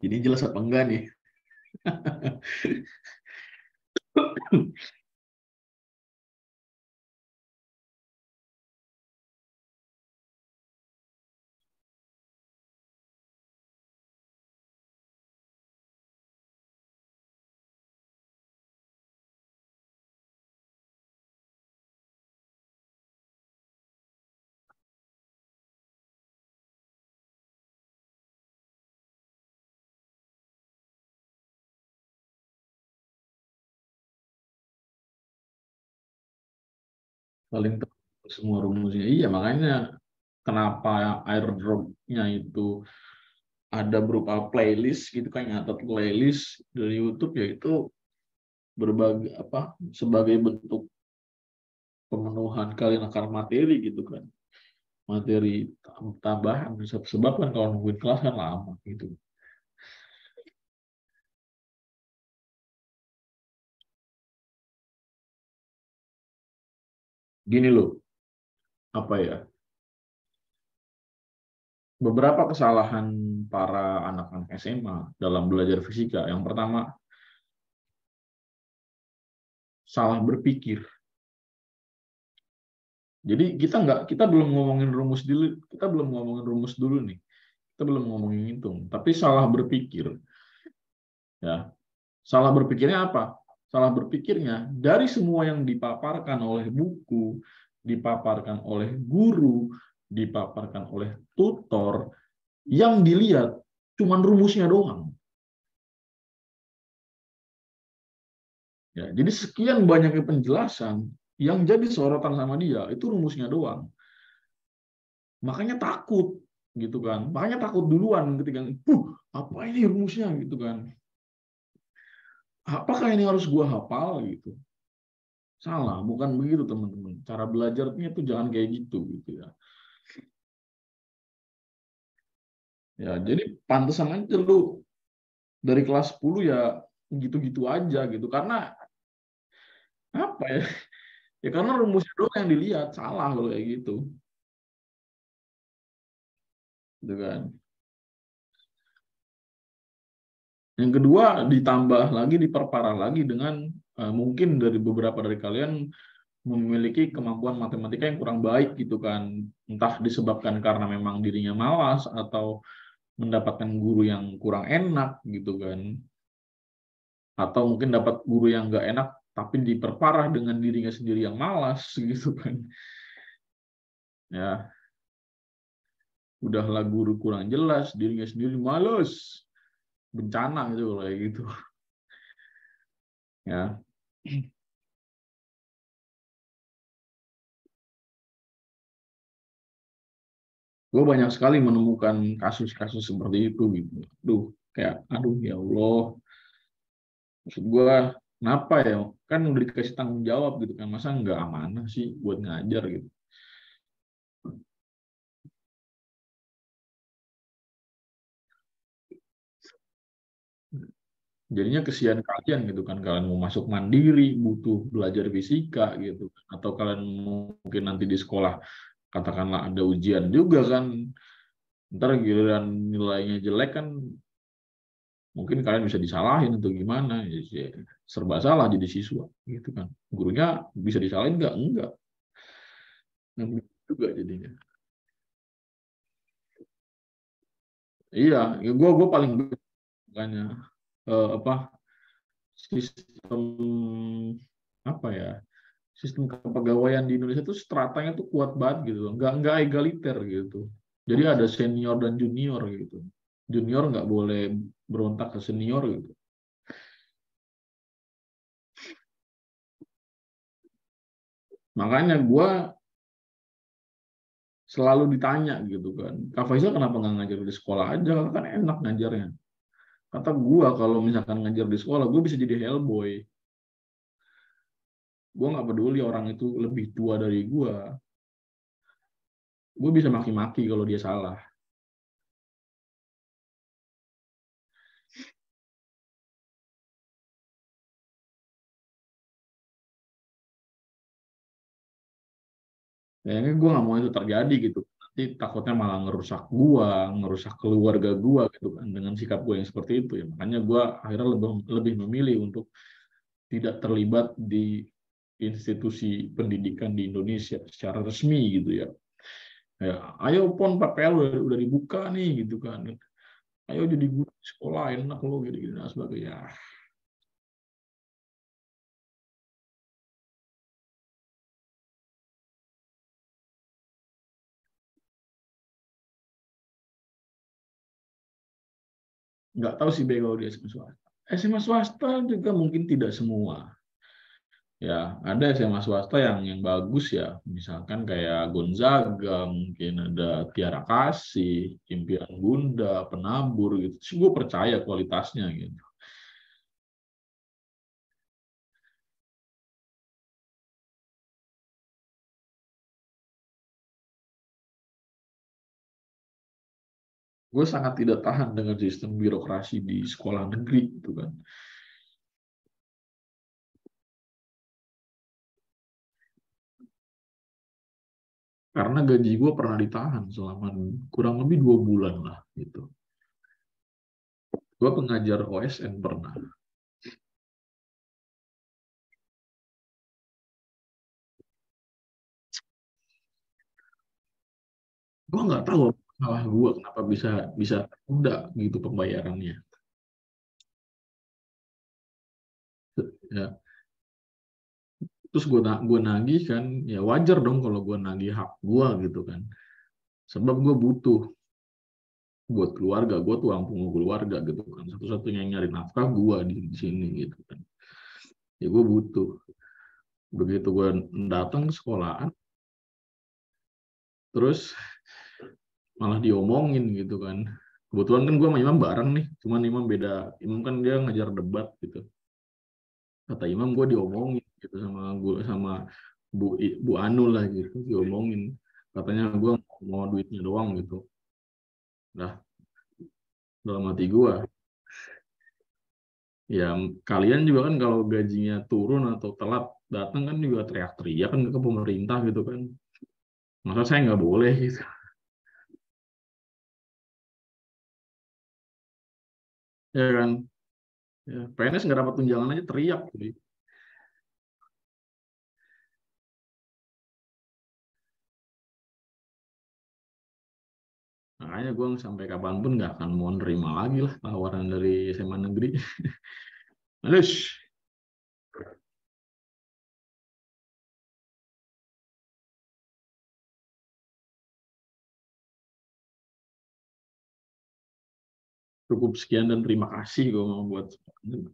Jadi jelas apa enggak nih? Paling tahu semua rumusnya. Iya, makanya kenapa airdrop-nya itu ada berupa playlist gitu kan, nyatat playlist dari YouTube, yaitu berbagai apa sebagai bentuk pemenuhan kalian akan materi gitu kan, materi tambahan. Sebab kan kalau nungguin kelas kan lama gitu. Gini loh, apa ya, beberapa kesalahan para anak-anak SMA dalam belajar fisika. Yang pertama, salah berpikir. Jadi kita belum ngomongin rumus dulu, nih. Kita belum ngomongin hitung, tapi salah berpikir. Ya, salah berpikirnya apa? Salah berpikirnya dari semua yang dipaparkan oleh buku, dipaparkan oleh guru, dipaparkan oleh tutor, yang dilihat cuman rumusnya doang. Ya, jadi sekian banyaknya penjelasan, yang jadi sorotan sama dia itu rumusnya doang. Makanya takut gitu kan. Makanya takut duluan ketika apa ini rumusnya gitu kan. Apakah ini harus gua hafal gitu? Salah, bukan begitu teman-teman. Cara belajarnya itu jangan kayak gitu ya. Ya, jadi pantesan aja lu dari kelas 10 ya gitu-gitu aja gitu. Karena apa ya? Ya karena rumusnya doang yang dilihat, salah kalau kayak gitu. Gitu kan. Yang kedua, ditambah lagi, diperparah lagi dengan mungkin dari beberapa dari kalian memiliki kemampuan matematika yang kurang baik gitu kan. Entah disebabkan karena memang dirinya malas atau mendapatkan guru yang kurang enak gitu kan. Atau mungkin dapat guru yang nggak enak tapi diperparah dengan dirinya sendiri yang malas gitu kan. Ya, udahlah guru kurang jelas, dirinya sendiri malas. Bencana gitu kayak gitu. Ya. Gue banyak sekali menemukan kasus-kasus seperti itu gitu. Aduh, kayak aduh ya Allah, maksud gue kenapa ya, kan udah dikasih tanggung jawab gitu kan, masa nggak amanah sih buat ngajar gitu. Jadinya kesian kalian gitu kan, kalian mau masuk mandiri butuh belajar fisika gitu, atau kalian mungkin nanti di sekolah katakanlah ada ujian juga kan, ntar giliran nilainya jelek kan, mungkin kalian bisa disalahin atau gimana ya, serba salah jadi siswa gitu kan, gurunya bisa disalahin enggak juga jadinya. Iya, ya gue paling bukannya apa sistem apa ya, sistem kepegawaian di Indonesia tuh stratanya tuh kuat banget gitu, nggak egaliter gitu. Jadi ada senior dan junior gitu. Junior nggak boleh berontak ke senior gitu. Makanya gue selalu ditanya gitu kan, Kak Faisal kenapa nggak ngajar di sekolah aja, kan enak ngajarnya. Kata gue kalau misalkan ngajar di sekolah gue bisa jadi hellboy. Gue nggak peduli orang itu lebih tua dari gue, gue bisa maki-maki kalau dia salah. Kayaknya gue nggak mau itu terjadi gitu. Nanti takutnya malah ngerusak gue, ngerusak keluarga gue gitu kan dengan sikap gue yang seperti itu ya. Makanya gue akhirnya lebih lebih memilih untuk tidak terlibat di institusi pendidikan di Indonesia secara resmi gitu ya. Ya, ayo pon PPL udah dibuka nih gitu kan. Ayo jadi guru di sekolah enak lo gitu-gitu dan sebagainya. Nggak tahu sih Be kalau di SMA swasta. SMA swasta juga mungkin tidak semua. Ya, ada SMA swasta yang bagus ya. Misalkan kayak Gonzaga, mungkin ada Tiara Kasih, Impian Bunda, Penabur gitu. Terus gue percaya kualitasnya gitu. Gue sangat tidak tahan dengan sistem birokrasi di sekolah negeri gitu kan. Karena gaji gue pernah ditahan selama kurang lebih 2 bulan lah gitu. Gue pengajar OSN pernah. Gue nggak tahu salah gue kenapa bisa bisa tunda gitu pembayarannya. Ya, terus gue nagih kan, ya wajar dong kalau gue nagih hak gue gitu kan. Sebab gue butuh buat keluarga, gue tulang punggung keluarga gitu kan. Satu-satunya yang nyari nafkah gue di sini gitu kan. Ya gue butuh. Begitu gue datang ke sekolahan, terus malah diomongin gitu kan. Kebetulan kan gue sama Imam bareng nih, cuman Imam beda. Imam kan dia ngajar debat gitu. Kata Imam gue diomongin gitu sama gue sama Bu Anu lah gitu, diomongin. Katanya gue mau duitnya doang gitu. Nah, dalam hati gue, ya kalian juga kan kalau gajinya turun atau telat datang kan juga teriak-teriak kan ke pemerintah gitu kan. Masa saya nggak boleh gitu. Ya kan. Ya, PNS nggak dapat tunjangan aja teriak. Gitu. Makanya gue sampai kapanpun nggak akan mau nerima lagi lah tawaran dari SMA negeri. Halus, cukup sekian dan terima kasih gue mau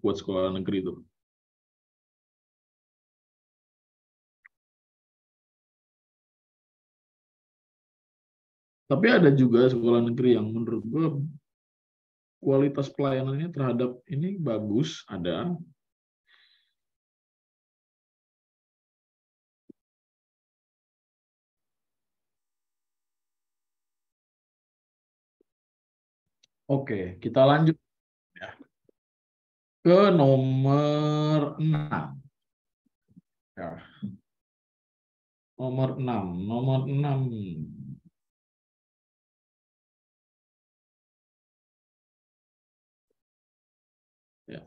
buat sekolah negeri itu. Tapi ada juga sekolah negeri yang menurut gue kualitas pelayanannya terhadap ini bagus, ada. Oke, kita lanjut ya ke nomor 6. Ya, nomor 6, nomor 6. Ya,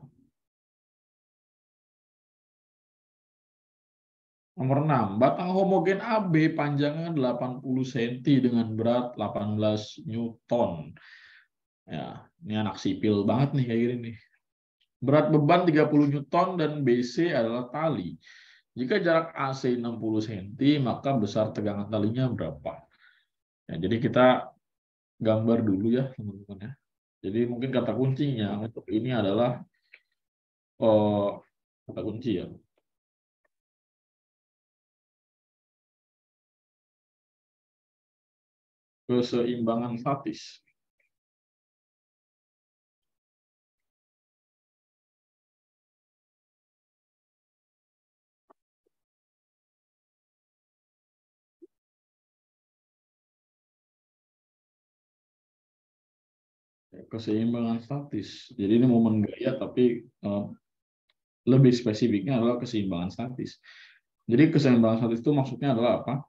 nomor 6. Batang homogen AB panjangnya 80 cm dengan berat 18 Newton. Ya, ini anak sipil banget nih kayak gini nih. Berat beban 30 Newton dan BC adalah tali. Jika jarak AC 60 cm, maka besar tegangan talinya berapa? Ya, jadi kita gambar dulu ya, teman-teman ya. Jadi mungkin kata kuncinya untuk ini adalah oh, kata kunci ya, keseimbangan statis. Keseimbangan statis. Jadi ini momen gaya, tapi lebih spesifiknya adalah keseimbangan statis. Jadi keseimbangan statis itu maksudnya adalah apa?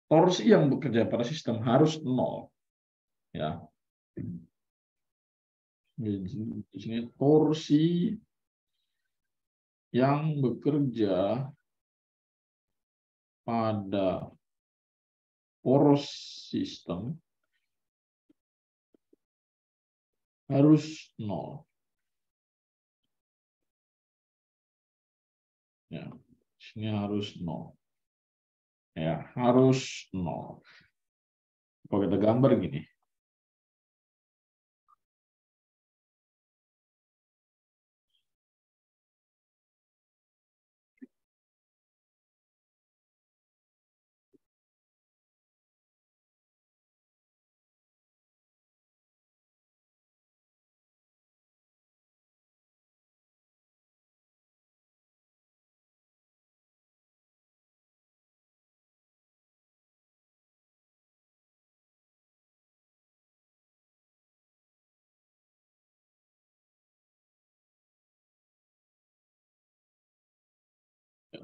Torsi yang bekerja pada sistem harus nol. Ya. Di sini torsi yang bekerja pada poros sistem harus nol. Ya, sini harus nol. Ya, harus nol. Kalau kita gambar gini.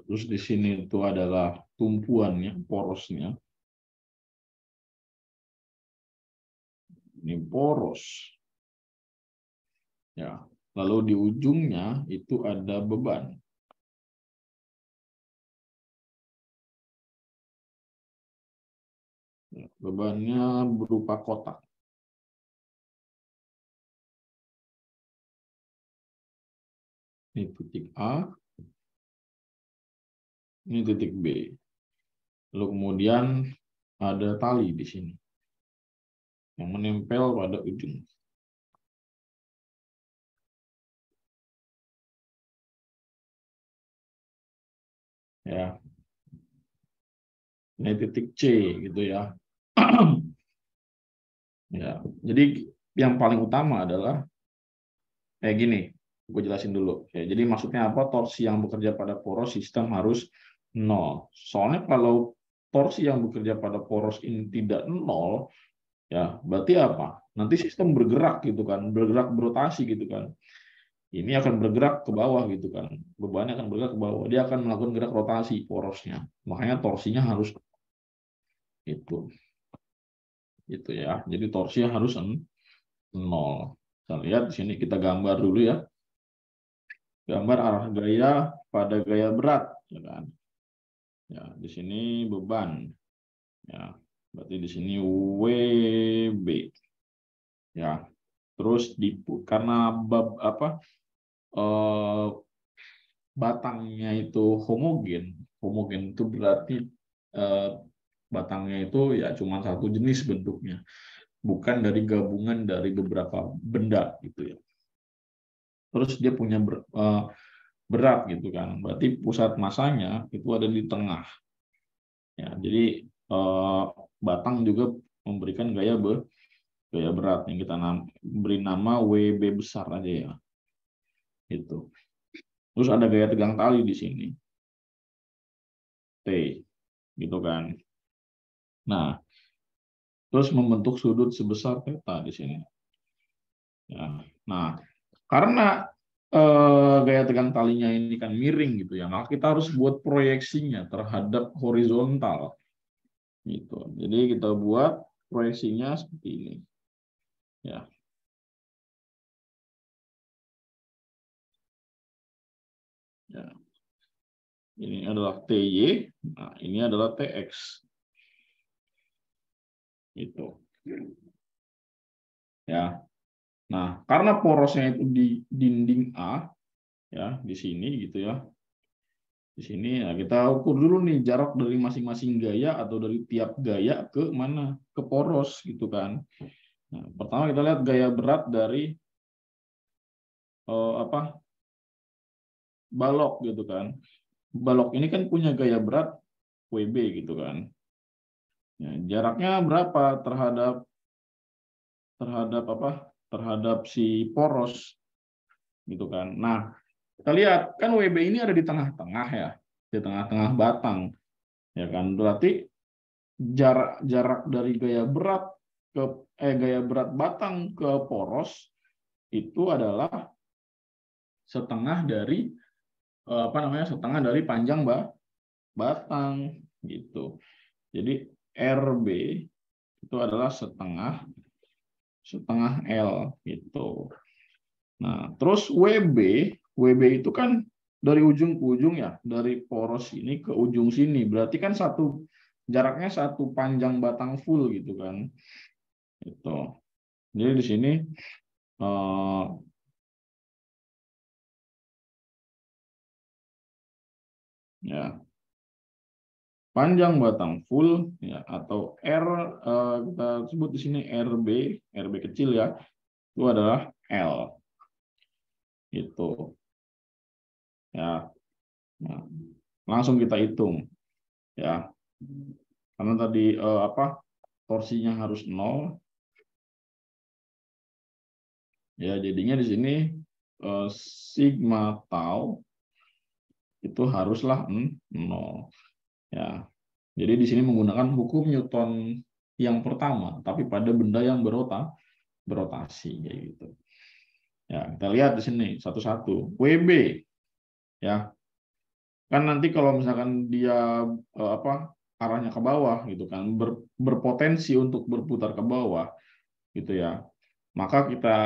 Terus di sini itu adalah tumpuannya, porosnya. Ini poros. Ya. Lalu di ujungnya itu ada beban. Bebannya berupa kotak. Ini titik A, ini titik B. Lalu kemudian ada tali di sini yang menempel pada ujung. Ya, ini titik C gitu ya. Ya, jadi yang paling utama adalah kayak gini. Gue jelasin dulu. Ya, jadi maksudnya apa? Torsi yang bekerja pada poros sistem harus nol. Soalnya kalau torsi yang bekerja pada poros ini tidak nol, ya berarti apa? Nanti sistem bergerak gitu kan, bergerak berotasi gitu kan. Ini akan bergerak ke bawah gitu kan. Bebannya akan bergerak ke bawah. Dia akan melakukan gerak rotasi porosnya. Makanya torsinya harus itu. Itu ya. Jadi torsinya harus nol. Kita lihat di sini, kita gambar dulu ya. Gambar arah gaya pada gaya berat, ya kan? Ya, di sini beban. Ya, berarti di sini WB. Ya. Terus karena batangnya itu homogen itu berarti batangnya itu ya cuma satu jenis bentuknya, bukan dari gabungan dari beberapa benda gitu ya. Terus dia punya berat gitu kan, berarti pusat masanya itu ada di tengah. Ya, jadi batang juga memberikan gaya berat yang kita beri nama WB besar aja ya. Itu. Terus ada gaya tegang tali di sini. T gitu kan. Nah, terus membentuk sudut sebesar theta di sini. Ya. Nah, karena gaya tegang talinya ini kan miring gitu ya, maka kita harus buat proyeksinya terhadap horizontal. Gitu. Jadi kita buat proyeksinya seperti ini. Ya. Ya. Ini adalah TY, nah ini adalah TX. Itu. Ya. Nah, karena porosnya itu di dinding A, ya di sini gitu ya. Di sini ya, kita ukur dulu nih jarak dari masing-masing gaya atau dari tiap gaya ke mana? Ke poros gitu kan. Nah, pertama kita lihat gaya berat dari balok gitu kan. Balok ini kan punya gaya berat WB gitu kan. Ya, jaraknya berapa terhadap si poros gitu kan. Nah, kita lihat kan WB ini ada di tengah-tengah ya, di tengah-tengah batang ya kan. Berarti jarak dari gaya berat gaya berat batang ke poros itu adalah setengah dari setengah dari panjang batang gitu. Jadi RB itu adalah setengah L gitu. Nah, terus WB itu kan dari ujung ke ujung ya, dari poros ini ke ujung sini. Berarti kan jaraknya satu panjang batang full gitu kan. Itu. Jadi di sini ya panjang batang full ya atau kita sebut di sini RB kecil ya, itu adalah L gitu ya. Nah, langsung kita hitung ya, karena tadi torsinya harus 0 ya, jadinya di sini sigma tau itu haruslah 0 ya. Jadi di sini menggunakan hukum Newton yang pertama, tapi pada benda yang berotasi kayak gitu. Ya, kita lihat di sini satu-satu. WB ya. Kan nanti kalau misalkan dia arahnya ke bawah gitu kan, berpotensi untuk berputar ke bawah gitu ya. Maka kita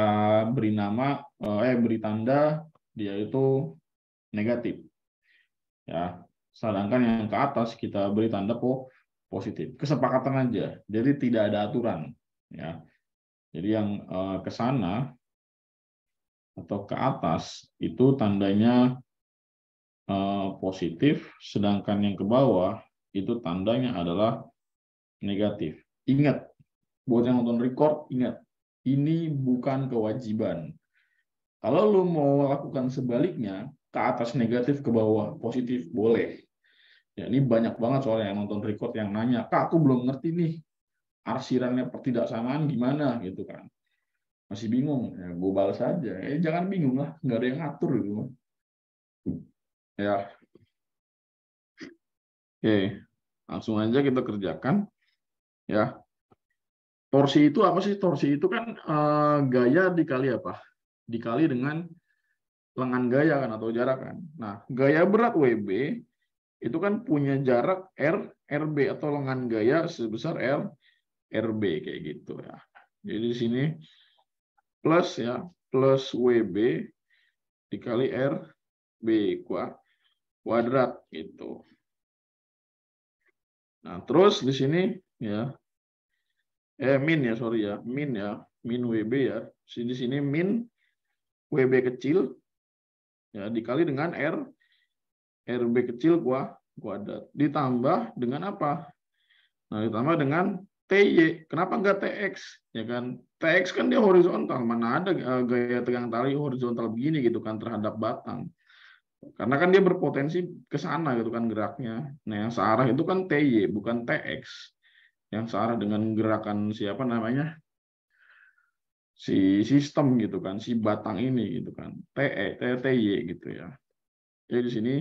beri tanda dia itu negatif. Ya. Sedangkan yang ke atas kita beri tanda positif. Kesepakatan aja. Jadi tidak ada aturan ya. Jadi yang ke sana atau ke atas itu tandanya positif, sedangkan yang ke bawah itu tandanya adalah negatif. Ingat, buat yang nonton record, ingat, ini bukan kewajiban. Kalau lu mau lakukan sebaliknya, ke atas negatif, ke bawah positif, boleh. Ya, ini banyak banget soalnya yang nonton record yang nanya, Kak, aku belum ngerti nih, arsirannya pertidaksamaan gimana gitu kan. Masih bingung, ya gue balas aja. Jangan bingung lah, nggak ada yang ngatur gitu. Ya, oke, langsung aja kita kerjakan. Ya, torsi itu apa sih? Torsi itu kan gaya dikali apa? Dikali dengan lengan gaya kan atau jarak kan. Nah, gaya berat WB itu kan punya jarak RB atau lengan gaya sebesar RB kayak gitu ya. Jadi di sini plus WB dikali RB kuadrat gitu. Nah, terus di sini ya min WB ya. Di sini min WB kecil ya dikali dengan RB kecil kuadrat ditambah dengan apa? Nah, ditambah dengan TY. Kenapa enggak TX? Ya kan? TX kan dia horizontal. Mana ada gaya tegang tali horizontal begini gitu kan terhadap batang. Karena kan dia berpotensi ke sana gitu kan geraknya. Nah, yang searah itu kan TY bukan TX. Yang searah dengan gerakan siapa namanya? Si sistem gitu kan, si batang ini gitu kan. TY gitu ya. Jadi di sini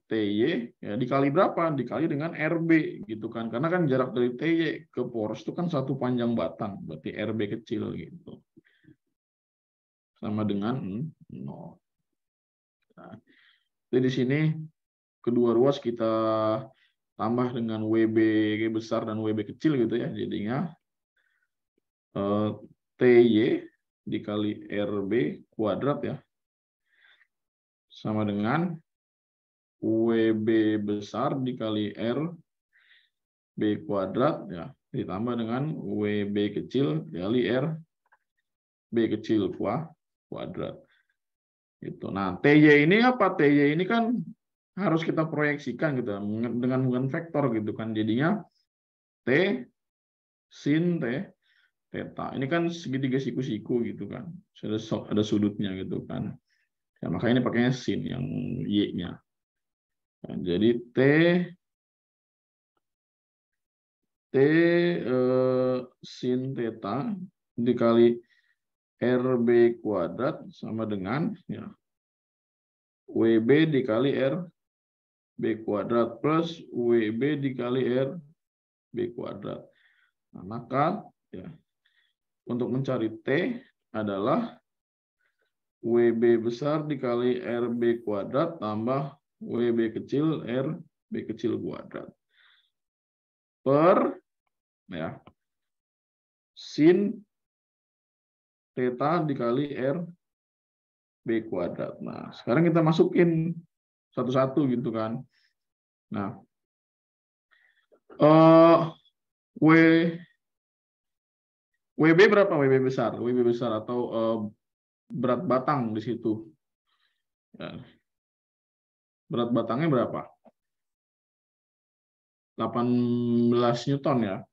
TY ya dikali berapa? Dikali dengan RB gitu kan. Karena kan jarak dari TY ke poros itu kan satu panjang batang, berarti RB kecil gitu. Sama dengan 0. Nah, jadi di sini kedua ruas kita tambah dengan WB besar dan WB kecil gitu ya. Jadinya TY dikali RB kuadrat ya. Sama dengan WB besar dikali RB kuadrat ya ditambah dengan WB kecil kali RB kecil kuadrat. Gitu. Nah, TY ini apa? TY ini kan harus kita proyeksikan gitu dengan menggunakan vektor gitu kan. Jadinya T sin T theta. Ini kan segitiga siku-siku gitu kan. Ada sudutnya gitu kan. Ya, makanya ini pakainya sin yang Y-nya. Nah, jadi T sin theta dikali RB kuadrat sama dengan ya, WB dikali RB kuadrat plus WB dikali RB kuadrat. Nah, maka Ya. Untuk mencari T adalah WB besar dikali RB kuadrat tambah WB kecil RB kecil kuadrat. Per ya, sin theta dikali RB kuadrat. Nah, sekarang kita masukin satu-satu gitu kan. Nah, WB berapa WB besar? WB besar atau berat batang di situ. Ya. Berat batangnya berapa? 18 Newton ya.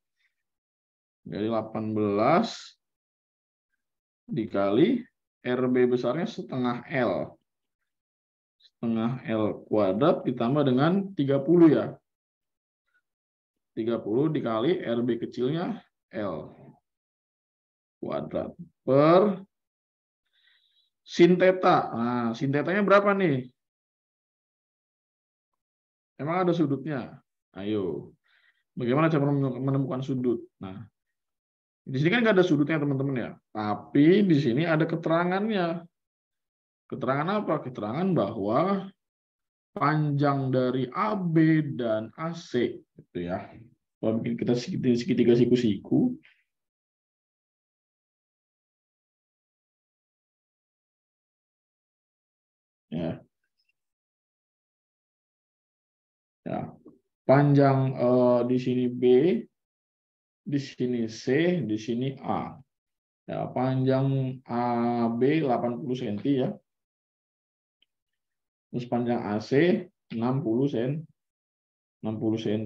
Jadi 18 dikali RB besarnya setengah L. Setengah L kuadrat ditambah dengan 30 ya. 30 dikali RB kecilnya L kuadrat per sin theta. Nah, sin theta-nya berapa nih? Emang ada sudutnya? Ayo. Bagaimana cara menemukan sudut? Nah, di sini kan nggak ada sudutnya teman-teman ya. Tapi di sini ada keterangannya. Keterangan apa? Keterangan bahwa panjang dari AB dan AC gitu ya. Kalau bikin kita segitiga siku-siku, ya, ya. Panjang di sini B, di sini C, di sini A. Ya, panjang AB 80 cm ya. Terus panjang AC 60 cm. 60 cm.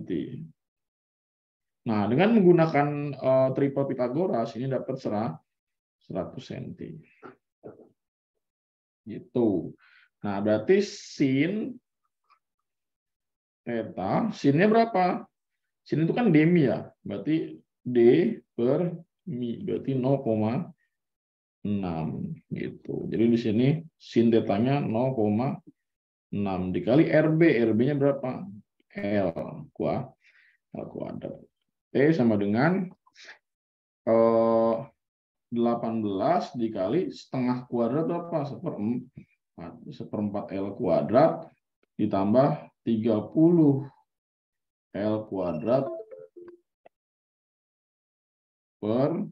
Nah, dengan menggunakan triple Pythagoras ini dapat 100 cm. Gitu. Nah, berarti sin theta, sinnya berapa? Sin itu kan dmi ya. Berarti D per mi, berarti 0,6 gitu. Jadi di sini sin tetanya 0,6 dikali RB. RB-nya berapa? L kuadrat. T sama dengan 18 dikali setengah kuadrat apa? Seperempat L kuadrat ditambah 30 L kuadrat per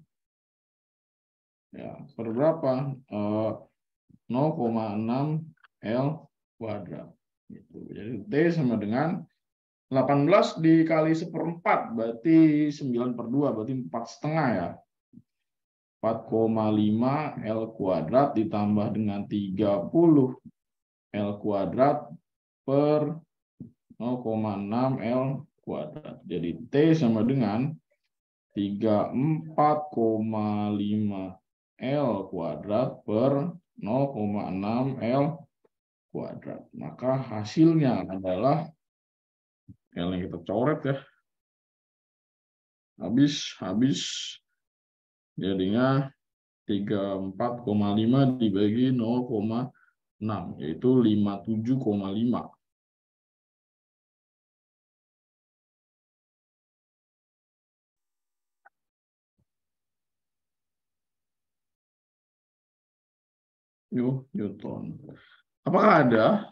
berapa? 0,6 L kuadrat. Gitu. Jadi T sama dengan 18 dikali seperempat, berarti 9/2, berarti 4,5 ya. 4,5 L kuadrat ditambah dengan 30 L kuadrat per 0,6 L kuadrat. Jadi T sama dengan 34,5 L kuadrat per 0,6 L kuadrat. Maka hasilnya adalah L yang kita coret ya. Habis jadinya 34,5 dibagi 0,6 yaitu 57,5. Newton. Apakah ada?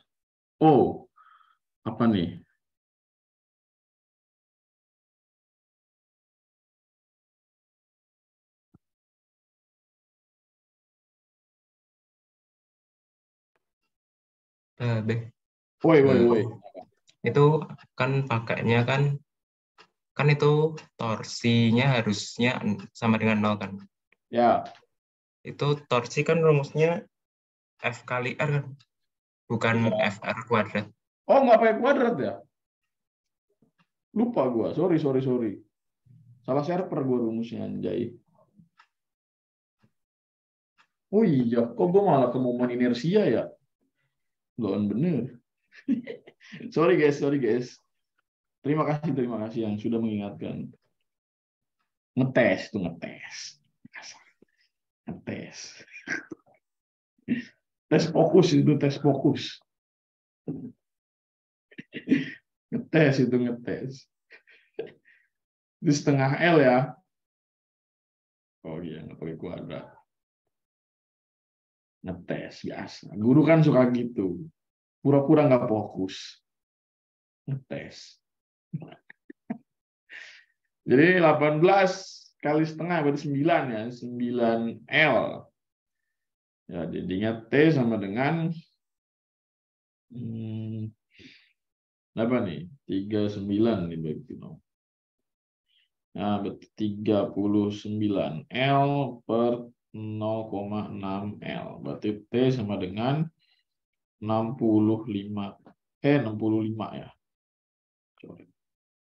Oh, apa nih? Woi. Itu kan pakainya kan itu torsinya harusnya sama dengan 0 kan. Ya. Itu torsi kan rumusnya F kali R kan, bukan Ya. FR kuadrat. Oh, nggak pakai kuadrat ya? Lupa gua. Sorry. Salah server gua rumusnya anjay. Oh iya, kok gua malah ke momen inersia ya? Loan bener. Sorry guys. Terima kasih yang sudah mengingatkan. Ngetes. Tes fokus. Ngetes. 1/2 L ya. Oh iya, nggak pakai kuadrat. Ngetes biasa. Guru kan suka gitu. Pura-pura nggak fokus. Ngetes. Jadi 18 kali setengah berarti 9 ya. 9L. Ya, jadinya T sama dengan apa nih? 39 nih berarti. Nah, berarti 39L per 0,6L. Berarti T sama dengan 65. 65 ya.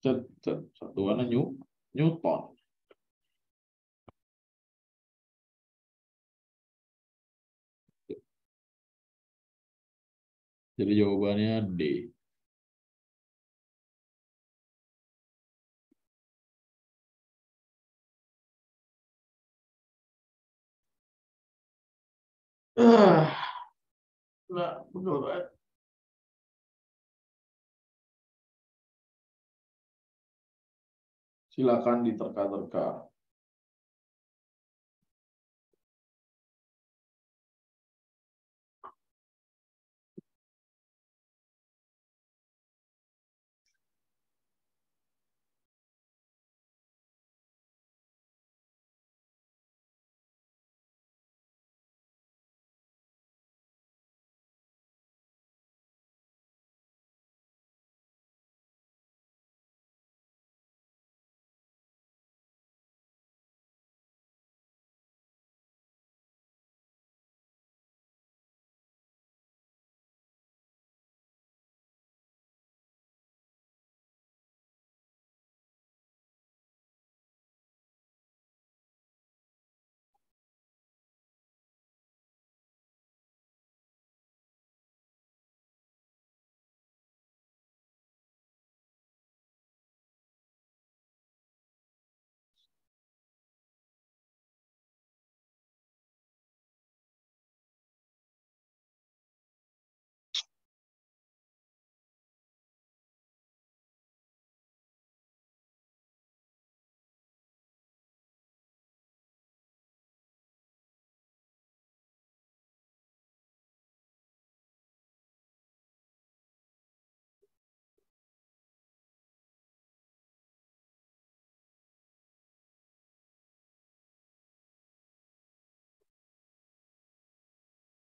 Satuannya Newton. Jadi jawabannya D. Nah, betul. Silakan diterka-terka.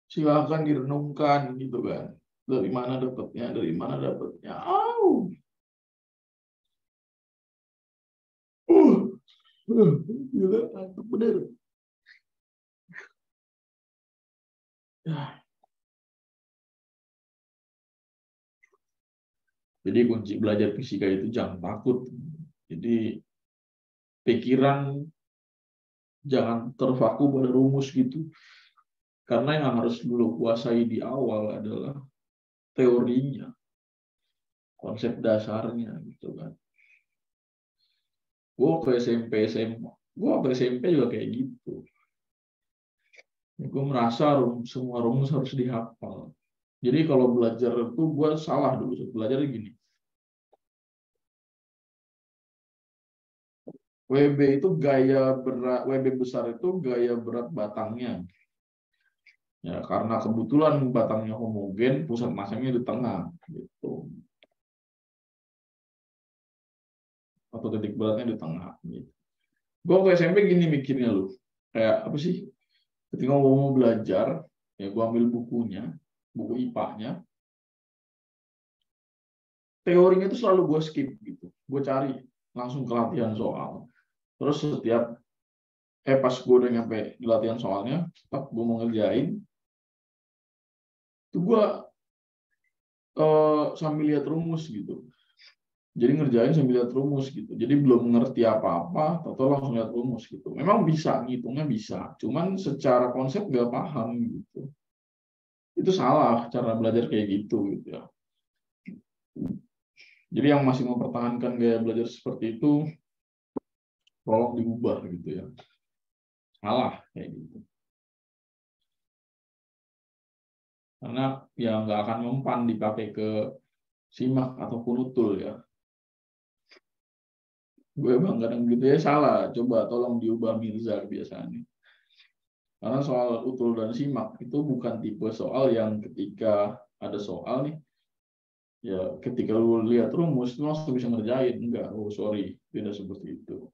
Silakan direnungkan gitu kan. Dari mana dapatnya? Dari mana dapatnya? Gila, bener. Ya. Jadi kunci belajar fisika itu jangan takut. Jadi pikiran jangan terpaku pada rumus gitu. Karena yang harus dulu kuasai di awal adalah teorinya, konsep dasarnya gitu kan. Gue ke SMP SMA, gue ke SMP juga kayak gitu. Gue merasa semua rumus harus dihafal. Jadi kalau belajar itu gue salah dulu. Belajar gini. WB itu gaya berat, WB besar itu gaya berat batangnya. Ya, karena kebetulan batangnya homogen, pusat masanya di tengah gitu. Atau titik beratnya di tengah gitu. Gue ke SMP gini mikirnya lu. Kayak apa sih? Ketika mau belajar, ya gue ambil bukunya, buku IPA-nya. Teorinya itu selalu gue skip gitu. Gue cari langsung ke latihan soal. Terus pas gue udah nyampe di latihan soalnya, gue mau ngerjain, itu gue sambil lihat rumus gitu. Jadi ngerjain sambil lihat rumus gitu. Jadi belum ngerti apa-apa, atau langsung lihat rumus gitu. Memang bisa, ngitungnya bisa. Cuman secara konsep nggak paham gitu. Itu salah cara belajar kayak gitu gitu ya. Jadi yang masih mempertahankan gaya belajar seperti itu, tolong diubah gitu ya. Salah kayak gitu. Karena ya nggak akan mempan dipakai ke simak ataupun utul ya. Gue bang kadang gitu ya salah. Coba tolong diubah Mirza kebiasaannya. Karena soal utul dan simak itu bukan tipe soal yang ketika ada soal nih, ya ketika lu lihat rumus lu langsung bisa ngerjain. Enggak, oh sorry, tidak seperti itu.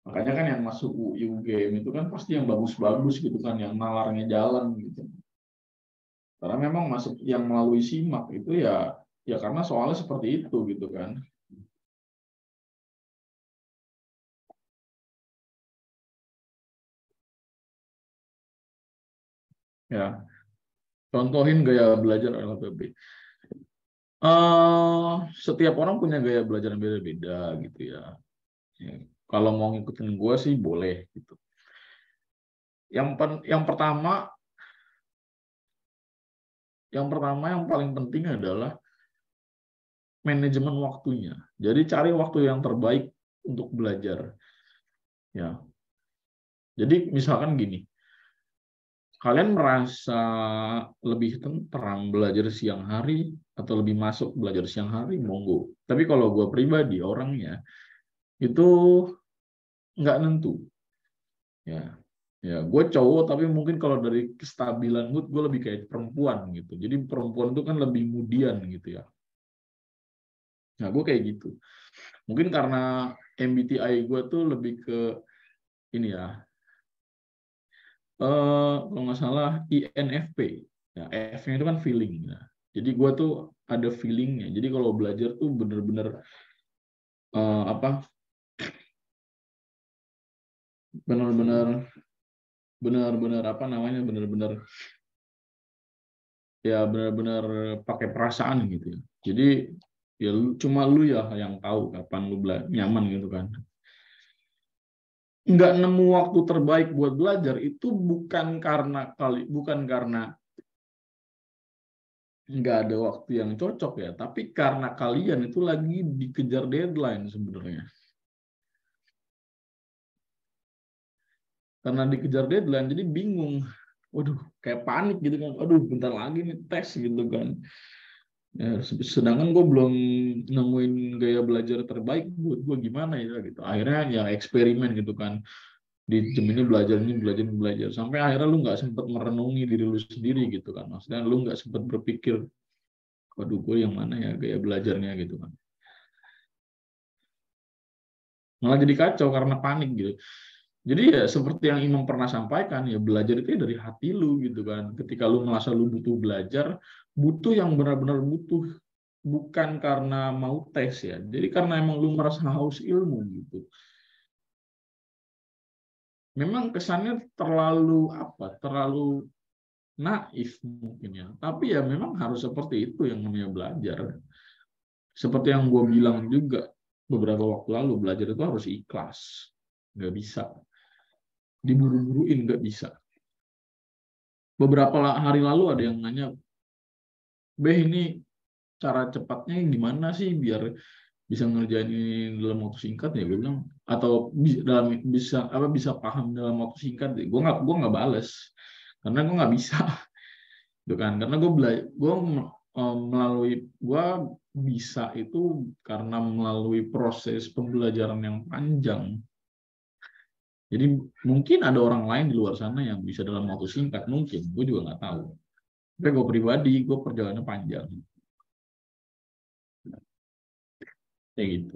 Makanya kan yang masuk UGM itu kan pasti yang bagus-bagus gitu kan, yang nalarnya jalan gitu. Karena memang masuk yang melalui simak itu ya karena soalnya seperti itu gitu kan. Ya, contohin gaya belajar LPB. Setiap orang punya gaya belajar yang beda-beda gitu ya. Kalau mau ngikutin gue sih boleh gitu. Yang pertama yang paling penting adalah manajemen waktunya. Jadi cari waktu yang terbaik untuk belajar. Ya. Jadi misalkan gini, kalian merasa lebih tentram belajar siang hari atau lebih masuk belajar siang hari, monggo. Tapi kalau gue pribadi orangnya itu nggak nentu. Ya, ya, gue cowok tapi mungkin kalau dari kestabilan mood gue lebih kayak perempuan gitu. Jadi perempuan itu kan lebih mudian gitu ya. Nah, gue kayak gitu. Mungkin karena MBTI gue tuh lebih ke ini ya, kalau nggak salah INFP. Ya, F-nya itu kan feeling. Ya. Jadi gue tuh ada feelingnya. Jadi kalau belajar tuh bener-bener apa? Bener-bener bener-bener apa namanya? Bener-bener ya benar-benar pakai perasaan gitu ya. Jadi ya cuma lu ya yang tahu kapan lu nyaman gitu kan. Nggak nemu waktu terbaik buat belajar itu bukan karena nggak ada waktu yang cocok ya, tapi karena kalian itu lagi dikejar deadline sebenarnya. Karena dikejar deadline jadi bingung. Waduh, kayak panik gitu kan. Aduh, bentar lagi nih tes gitu kan. Ya, sedangkan gue belum nemuin gaya belajar terbaik buat gue gimana ya gitu. Akhirnya ya eksperimen gitu kan. Di jam ini belajar sampai akhirnya lu nggak sempat merenungi diri lu sendiri gitu kan. Maksudnya lu nggak sempat berpikir, waduh gue yang mana ya gaya belajarnya gitu kan. Malah jadi kacau karena panik gitu. Jadi ya seperti yang Imam pernah sampaikan ya belajar itu ya dari hati lu gitu kan. Ketika lu merasa lu butuh belajar, butuh yang benar-benar butuh, bukan karena mau tes ya. Jadi karena emang lu merasa haus ilmu gitu. Memang kesannya terlalu apa? Terlalu naif mungkin ya. Tapi ya memang harus seperti itu yang namanya belajar. Seperti yang gue bilang juga beberapa waktu lalu, belajar itu harus ikhlas. Nggak bisa. Diburu-buruin nggak bisa. Beberapa hari lalu ada yang nanya, Beh ini cara cepatnya gimana sih biar bisa ngerjain ini dalam waktu singkat ya gue bilang atau bisa paham dalam waktu singkat gue nggak bales karena gue nggak bisa gitu kan karena melalui gue bisa itu karena melalui proses pembelajaran yang panjang. Jadi mungkin ada orang lain di luar sana yang bisa dalam waktu singkat, mungkin gue juga nggak tahu. Tapi gue pribadi gue perjalanannya panjang kayak gitu.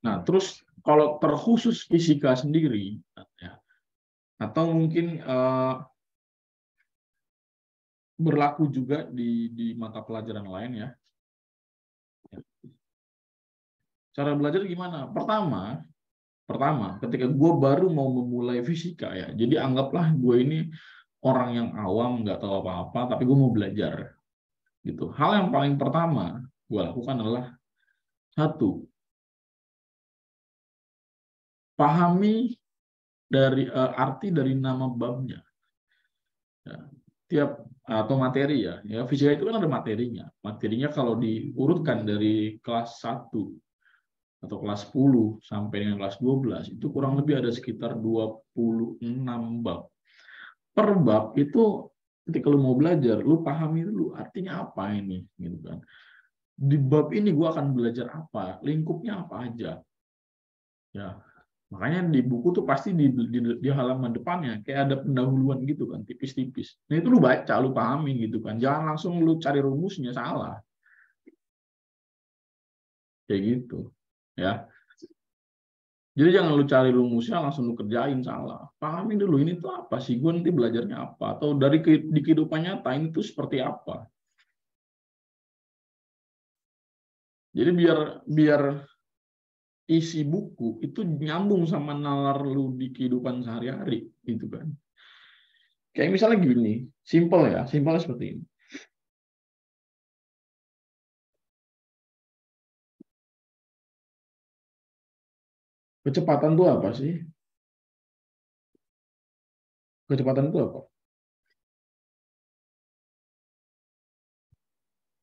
Nah terus kalau terkhusus fisika sendiri ya, atau mungkin berlaku juga di mata pelajaran lain ya. Cara belajar gimana? Pertama, ketika gue baru mau memulai fisika ya, jadi anggaplah gue ini orang yang awam, nggak tahu apa-apa, tapi gue mau belajar. Gitu. Hal yang paling pertama gue lakukan adalah satu, pahami dari arti dari nama babnya. Ya, tiap atau materi ya, fisika itu kan ada materinya. Materinya kalau diurutkan dari kelas 1 atau kelas 10 sampai dengan kelas 12 itu kurang lebih ada sekitar 26 bab. Per bab itu ketika lu mau belajar, lu pahami dulu artinya apa ini gitu kan. di bab ini gue akan belajar apa, lingkupnya apa aja. Ya, makanya di buku tuh pasti di halaman depannya kayak ada pendahuluan gitu kan, tipis-tipis. Nah itu lu baca, lu pahamin gitu kan. Jangan langsung lu cari rumusnya, salah. Kayak gitu. Ya. Jadi jangan lu cari rumusnya langsung lu kerjain, salah. Pahamin dulu ini tuh apa sih? Gue nanti belajarnya apa? Atau dari di kehidupan nyata ini tuh seperti apa? Jadi biar biar isi buku itu nyambung sama nalar lu di kehidupan sehari-hari gitu kan. Kayak misalnya gini, simple ya, simpelnya seperti ini. Kecepatan itu apa sih? Kecepatan itu apa?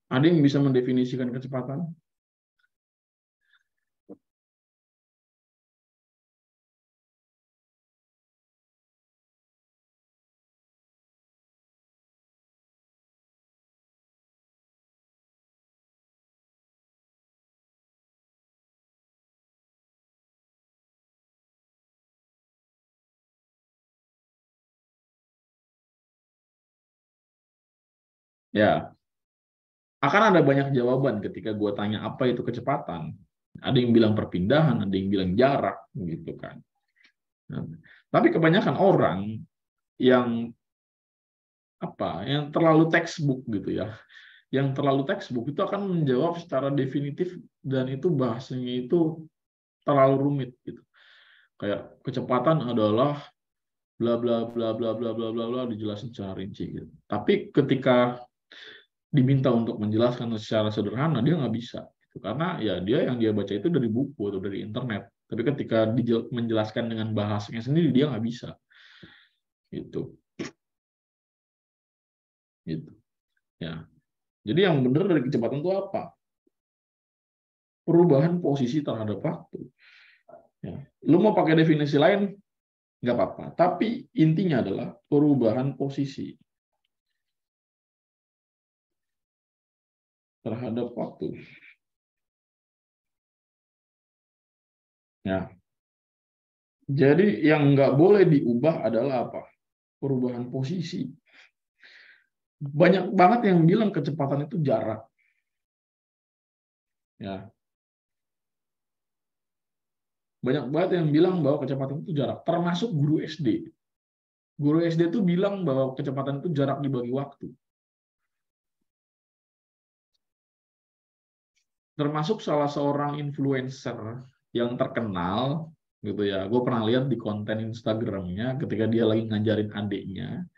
Ada yang bisa mendefinisikan kecepatan? Ya, akan ada banyak jawaban ketika gue tanya apa itu kecepatan. Ada yang bilang perpindahan, ada yang bilang jarak, gitu kan. Nah, tapi kebanyakan orang yang yang terlalu textbook gitu ya, yang terlalu textbook itu akan menjawab secara definitif dan itu bahasanya itu terlalu rumit gitu. Kayak kecepatan adalah bla bla bla bla bla bla bla bla dijelasin secara rinci gitu. Tapi ketika diminta untuk menjelaskan secara sederhana dia nggak bisa gitu. Karena ya dia baca itu dari buku atau dari internet. Tapi ketika menjelaskan dengan bahasanya sendiri dia nggak bisa gitu. Gitu. Ya. Jadi yang benar dari kecepatan itu apa? Perubahan posisi terhadap waktu. Ya. Lu mau pakai definisi lain nggak apa-apa. Tapi intinya adalah perubahan posisi terhadap waktu. Ya. Jadi yang nggak boleh diubah adalah apa? Perubahan posisi. Banyak banget yang bilang kecepatan itu jarak. Ya. Banyak banget yang bilang bahwa kecepatan itu jarak. Termasuk guru SD. Guru SD itu bilang bahwa kecepatan itu jarak dibagi waktu. Termasuk salah seorang influencer yang terkenal gitu ya. Gue pernah lihat di konten Instagramnya ketika dia lagi ngajarin adiknya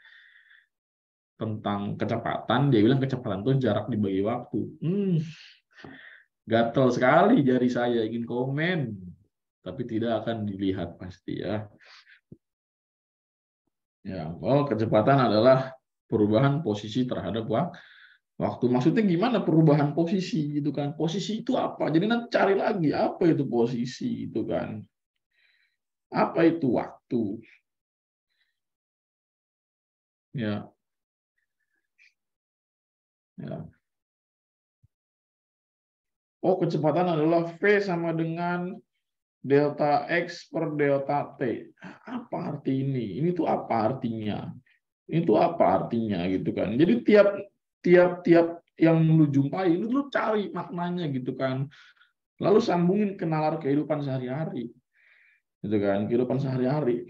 tentang kecepatan, dia bilang kecepatan itu jarak dibagi waktu. Gatel sekali jari saya ingin komen, tapi tidak akan dilihat pasti ya. Ya, kecepatan adalah perubahan posisi terhadap waktu. Maksudnya gimana perubahan posisi gitu kan? Posisi itu apa? Jadi nanti cari lagi apa itu posisi itu kan? Apa itu waktu? Ya, ya. Oh, kecepatan adalah V sama dengan delta X per delta T. Apa arti ini? Ini tuh apa artinya? Itu apa artinya gitu kan? Jadi tiap tiap tiap yang lu jumpai, lu cari maknanya gitu kan. Lalu sambungin ke nalar kehidupan sehari-hari. Gitu kan, kehidupan sehari-hari.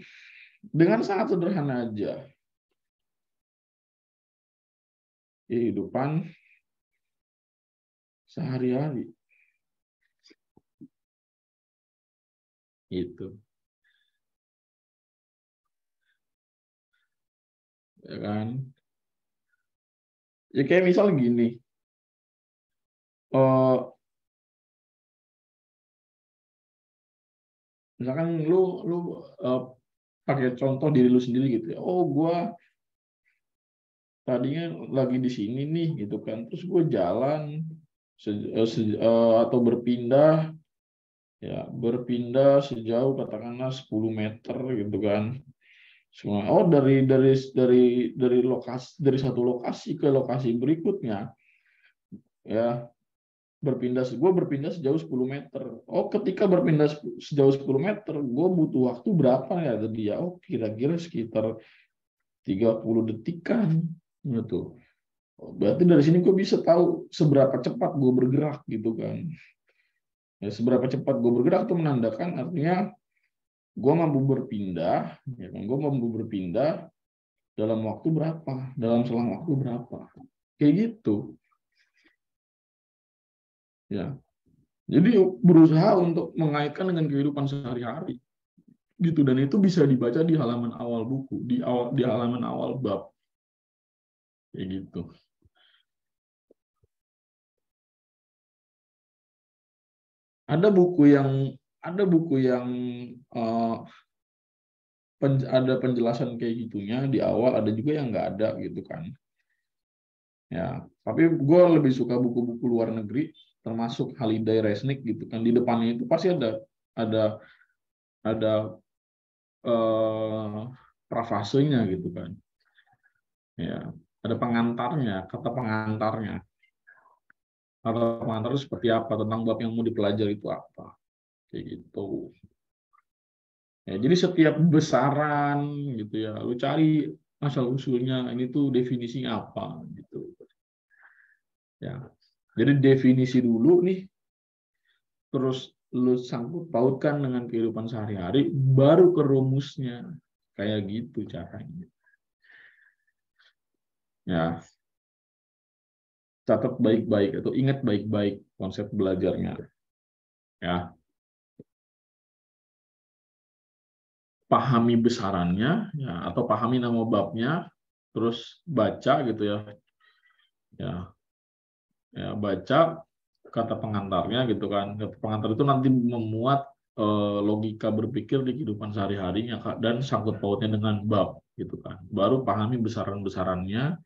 Dengan sangat sederhana aja. Kehidupan sehari-hari. Gitu. Ya kan? Ya kayak misal gini. Oh, misalkan lu pakai contoh diri lu sendiri gitu ya. Oh, gua tadinya lagi di sini nih gitu kan. Terus gue jalan atau berpindah sejauh katakanlah 10 meter gitu kan. Oh, dari satu lokasi ke lokasi berikutnya ya gue berpindah sejauh 10 meter. Oh, ketika berpindah sejauh 10 meter, gue butuh waktu berapa ya tadi ya? Oh, kira-kira sekitar 30 detikan gitu. Berarti dari sini gue bisa tahu seberapa cepat gue bergerak gitu kan. Ya, seberapa cepat gue bergerak itu menandakan artinya gue mampu berpindah, ya kan? Gue mampu berpindah dalam waktu berapa, dalam selang waktu berapa, kayak gitu. Ya, jadi berusaha untuk mengaitkan dengan kehidupan sehari-hari, gitu. Dan itu bisa dibaca di halaman awal buku, di halaman awal bab, kayak gitu. Ada buku yang uh, ada penjelasan kayak gitunya di awal, ada juga yang nggak ada gitu kan. Ya, tapi gue lebih suka buku-buku luar negeri, termasuk Halidai Resnik gitu kan. Di depannya itu pasti ada ada prafasenya gitu kan. Ya, ada pengantarnya, kata pengantarnya. Kata pengantar itu seperti apa, tentang bab yang mau dipelajari itu apa, kayak gitu. Ya, jadi setiap besaran gitu ya, lu cari asal usulnya, ini tuh definisinya apa gitu. Ya, jadi definisi dulu nih, terus lu sangkut pautkan dengan kehidupan sehari-hari, baru ke rumusnya, kayak gitu caranya. Ya, catat baik-baik atau ingat baik-baik konsep belajarnya. Ya, pahami besarannya, ya, atau pahami nama babnya, terus baca gitu ya, ya baca kata pengantarnya gitu kan. Kata pengantar itu nanti memuat logika berpikir di kehidupan sehari-harinya dan sangkut pautnya dengan bab gitu kan. Baru pahami besaran-besarannya,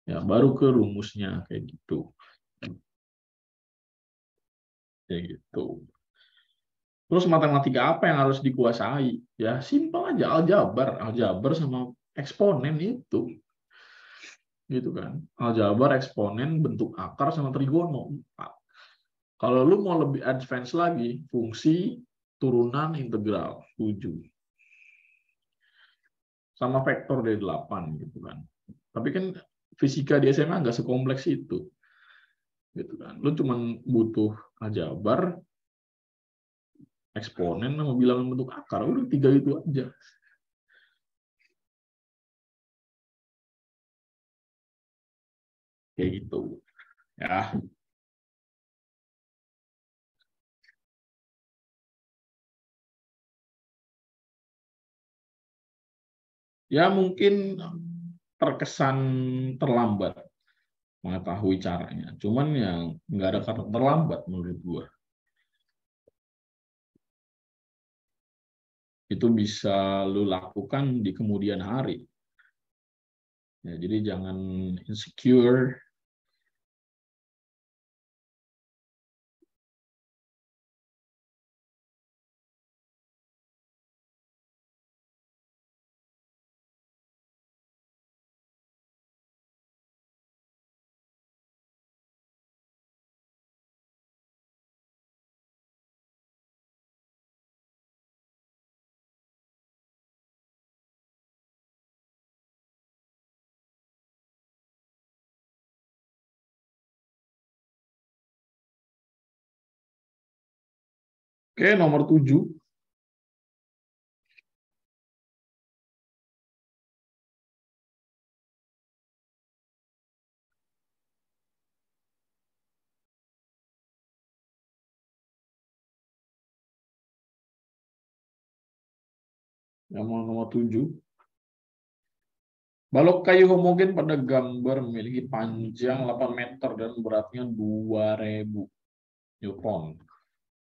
ya baru ke rumusnya, kayak gitu. Kayak gitu. Terus matematika apa yang harus dikuasai? Ya simpel aja, aljabar sama eksponen itu. Gitu kan. Aljabar, eksponen, bentuk akar sama trigono. Kalau lu mau lebih advance lagi, fungsi, turunan, integral, 7. Sama vektor dari 8 gitu kan. Tapi kan fisika di SMA nggak sekompleks itu. Gitu kan. Lu cuma butuh aljabar, eksponen sama bilangan bentuk akar, udah 3 itu aja. Kayak gitu. Ya. Ya mungkin terkesan terlambat mengetahui caranya. Cuman yang nggak ada kata terlambat menurut gua. Itu bisa lu lakukan di kemudian hari. Ya, jadi jangan insecure. Oke, nomor 7. Yang nomor 7. Balok kayu homogen pada gambar memiliki panjang 8 meter dan beratnya 2000 Newton.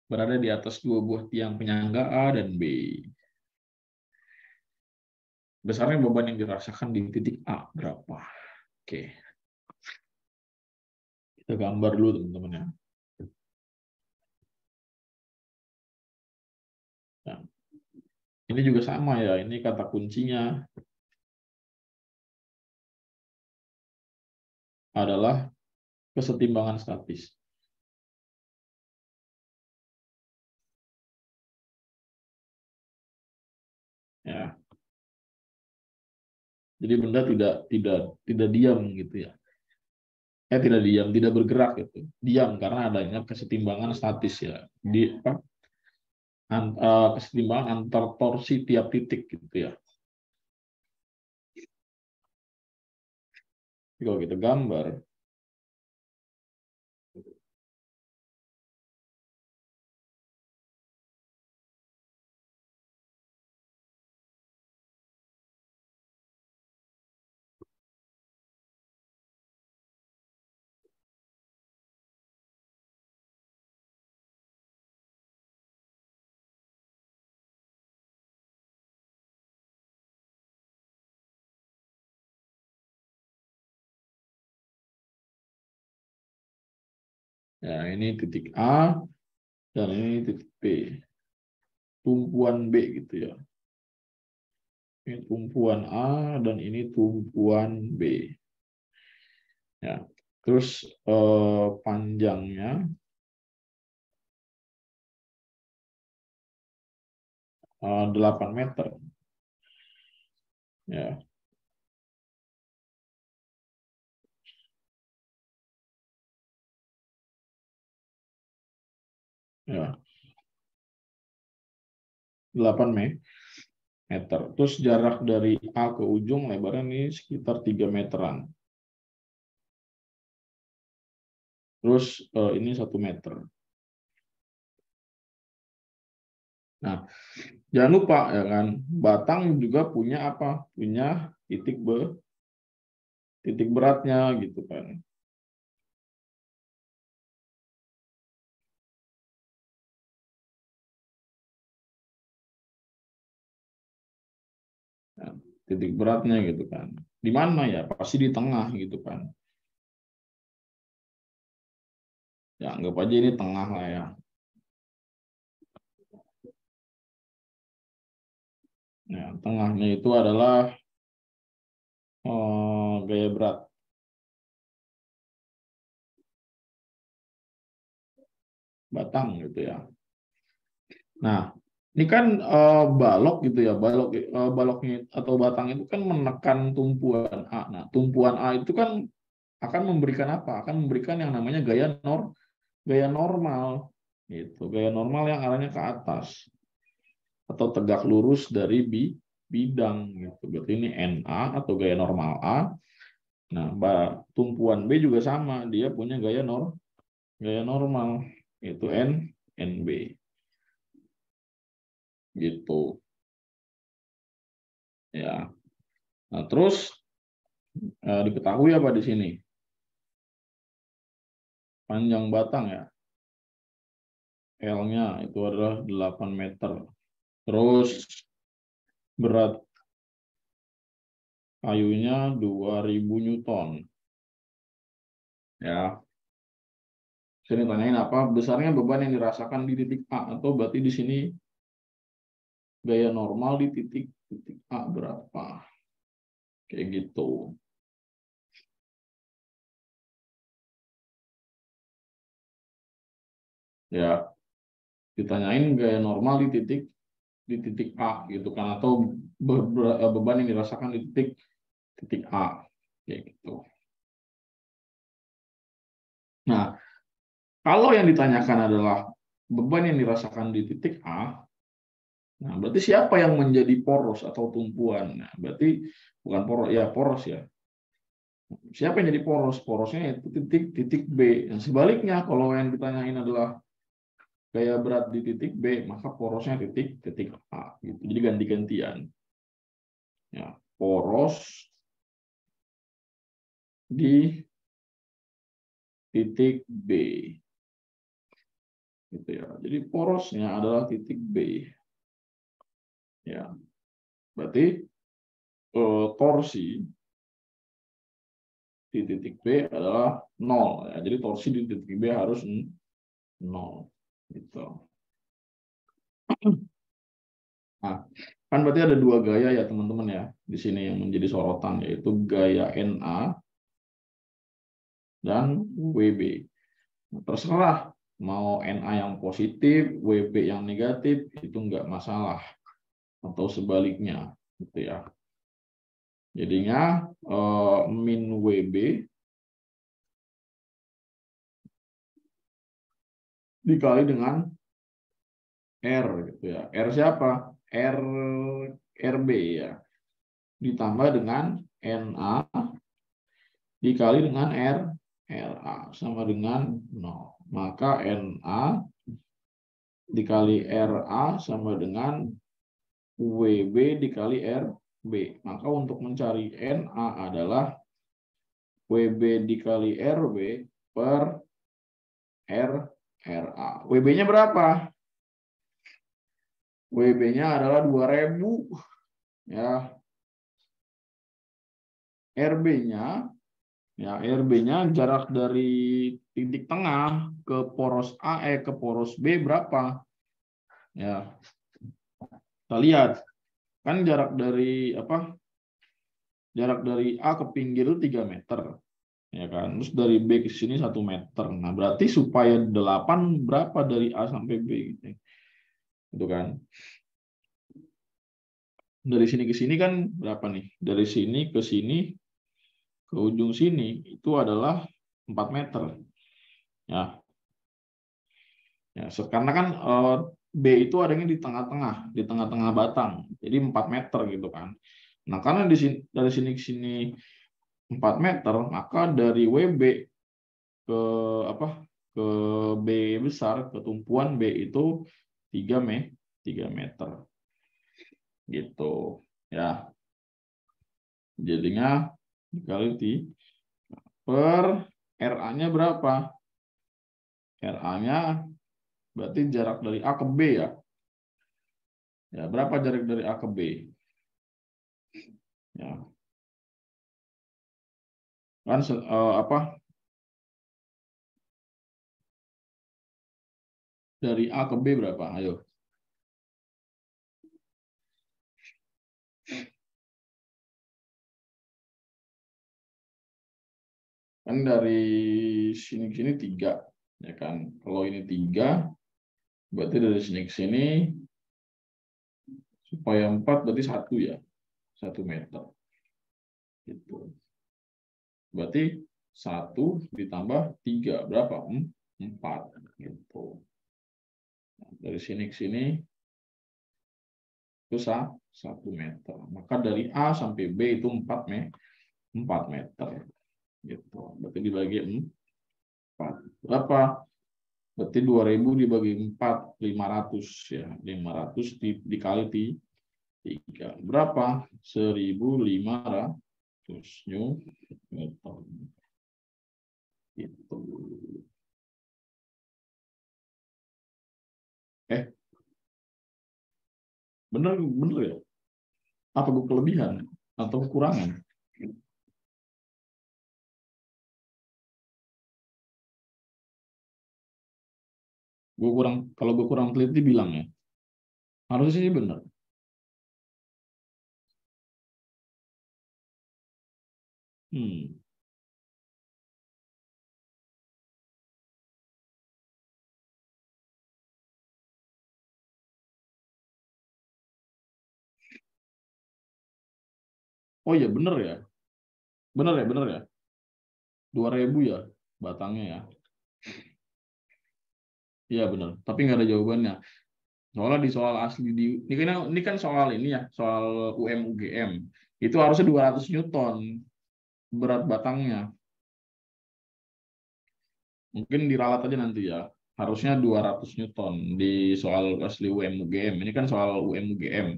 Berada di atas 2 buah tiang penyangga A dan B. Besarnya beban yang dirasakan di titik A berapa? Oke. Kita gambar dulu teman-teman ya. Nah, ini juga sama ya, ini kata kuncinya adalah kesetimbangan statis. Ya. Jadi benda tidak diam gitu ya. Tidak diam, tidak bergerak gitu. Diam karena adanya kesetimbangan statis ya. Di apa? Kesetimbangan antar torsi tiap titik gitu ya. Jadi kalau kita gambar, ya ini titik A dan ini titik B, tumpuan B gitu ya. Ini tumpuan A dan ini tumpuan B. Ya, terus panjangnya 8 meter. Ya. Ya, 8 meter. Terus jarak dari A ke ujung lebarnya ini sekitar 3 meteran. Terus ini 1 meter. Nah, jangan lupa ya kan, batang juga punya apa? Punya titik beratnya gitu kan. Nah, titik beratnya gitu kan. Di mana ya? Pasti di tengah gitu kan. Ya, anggap aja ini tengah lah ya. Nah, tengahnya itu adalah gaya berat. Batang gitu ya. Nah, ini kan balok gitu ya, baloknya atau batang itu kan menekan tumpuan A. Nah, tumpuan A itu kan akan memberikan apa? Akan memberikan yang namanya gaya normal, gitu. Gaya normal yang arahnya ke atas atau tegak lurus dari bidang, gitu. Berarti ini NA atau gaya normal A. Nah, tumpuan B juga sama, dia punya gaya normal, yaitu NB. Gitu ya. Nah, terus diketahui apa di sini? Panjang batang ya. L-nya itu adalah 8 meter. Terus berat kayunya 2000 Newton. Ya. Sini tanyain apa besarnya beban yang dirasakan di titik A, atau berarti di sini gaya normal di titik A berapa? Kayak gitu. Ya, ditanyain gaya normal di titik A gitu kan, atau beban yang dirasakan di titik A kayak gitu. Nah, kalau yang ditanyakan adalah beban yang dirasakan di titik A, nah berarti siapa yang menjadi poros atau tumpuan? Nah, berarti bukan poros ya, poros ya. Siapa yang jadi poros? Porosnya itu titik B. Yang sebaliknya, kalau yang ditanyain adalah gaya berat di titik B, maka porosnya titik A gitu. Jadi ganti-gantian. Ya, poros di titik B. Gitu ya. Jadi porosnya adalah titik B. Ya. Berarti torsi di titik B adalah 0 ya. Jadi torsi di titik B harus 0 gitu. Nah, kan berarti ada dua gaya ya teman-teman ya di sini yang menjadi sorotan, yaitu gaya NA dan WB. Terserah mau NA yang positif, WB yang negatif, itu enggak masalah. atau sebaliknya, gitu ya. Jadinya min WB dikali dengan R, gitu ya. R siapa? RB ya. Ditambah dengan NA dikali dengan RA sama dengan 0. Maka NA dikali RA sama dengan WB dikali RB. Maka untuk mencari NA adalah WB dikali RB per RA. WB-nya berapa? WB-nya adalah 2000 ya. RB-nya jarak dari titik tengah ke poros A ke poros B berapa? Ya. Kita lihat kan jarak dari Jarak dari A ke pinggir itu 3 meter. Ya kan? Terus dari B ke sini 1 meter. Nah, berarti supaya 8 berapa dari A sampai B gitu. Gitu kan? Dari sini ke sini kan berapa nih? Dari sini ke sini ke ujung sini itu adalah 4 meter. Ya. Ya, karena kan B itu adanya di tengah-tengah batang. Jadi 4 meter gitu kan. Nah, karena dari sini ke sini 4 meter, maka dari WB ke ke B besar, ke tumpuan B itu 3 meter. Gitu. Ya. Jadinya dikali per RA-nya berapa? RA-nya berarti jarak dari A ke B ya. Ya, berapa jarak dari A ke B? Ya. Kan dari A ke B berapa? Ayo. Kan dari sini ke sini 3, ya kan? Kalau ini 3, berarti dari sini ke sini supaya 4 berarti 1 ya. 1 meter. Gitu. Berarti 1 ditambah 3 berapa? 4 gitu. Nah, dari sini ke sini itu 1 meter. Maka dari A sampai B itu 4 meter. Gitu. Berarti dibagi 4. Berapa? Berarti 2000 dibagi 4, 500 ya. 500 dikali 3. Berapa? 1500 Newton. Gitu. Bener ya? Apa gue kelebihan atau kekurangan? Kalau gue kurang teliti bilang ya. Harusnya sih benar. Oh iya benar ya. Benar ya. 2000 ya batangnya ya. Iya benar. Tapi nggak ada jawabannya. Soalnya di soal asli ini kan soal ini ya, soal UM UGM. Itu harusnya 200 Newton berat batangnya. Mungkin diralat aja nanti ya. Harusnya 200 Newton di soal asli UM UGM. Ini kan soal UM UGM,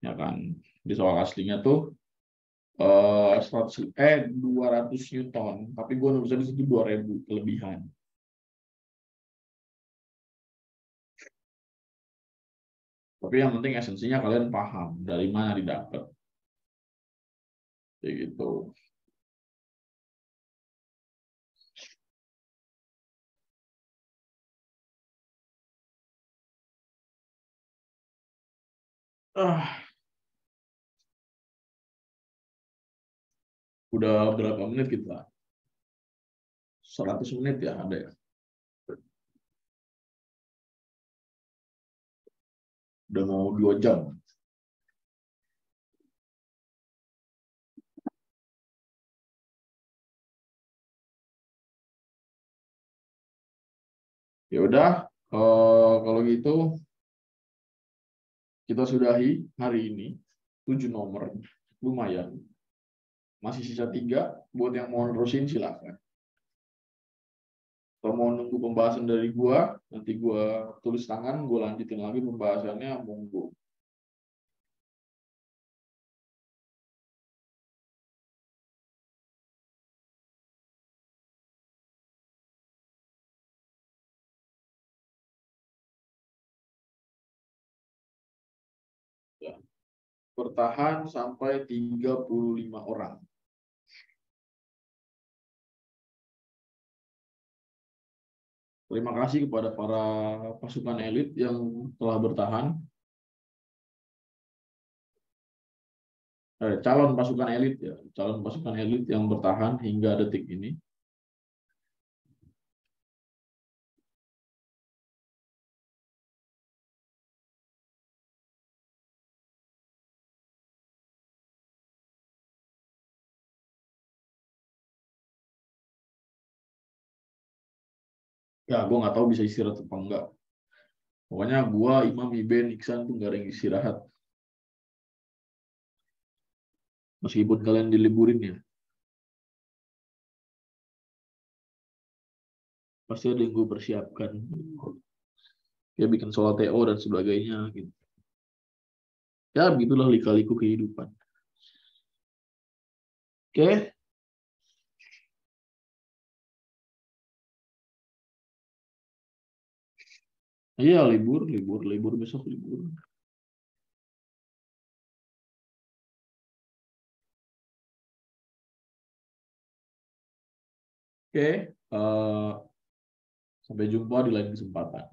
ya kan. Di soal aslinya tuh 200 Newton, tapi gue nulisnya di situ 2000 kelebihan. Tapi yang penting esensinya kalian paham dari mana didapat. Kayak gitu. Udah berapa menit kita? 100 menit ya ada ya? Udah mau 2 jam. Ya udah, kalau gitu kita sudahi hari ini 7 nomor, lumayan. Masih sisa 3, buat yang mau nerusin silakan. Kalau mau nunggu pembahasan dari gua, nanti gua tulis tangan, gua lanjutin lagi pembahasannya, monggo. Ya. Bertahan sampai 35 orang. Terima kasih kepada para pasukan elit yang telah bertahan. Calon pasukan elit ya, calon pasukan elit yang bertahan hingga detik ini. Ya, gue nggak tahu bisa istirahat apa enggak. Pokoknya gue, Imam, Iben, Iksan tuh nggak ada yang istirahat. Meskipun kalian diliburin ya, pasti ada yang gue persiapkan. Ya bikin soal TO dan sebagainya gitu. Ya begitulah lika-liku kehidupan. Oke, iya libur besok libur. Oke, sampai jumpa di lain kesempatan.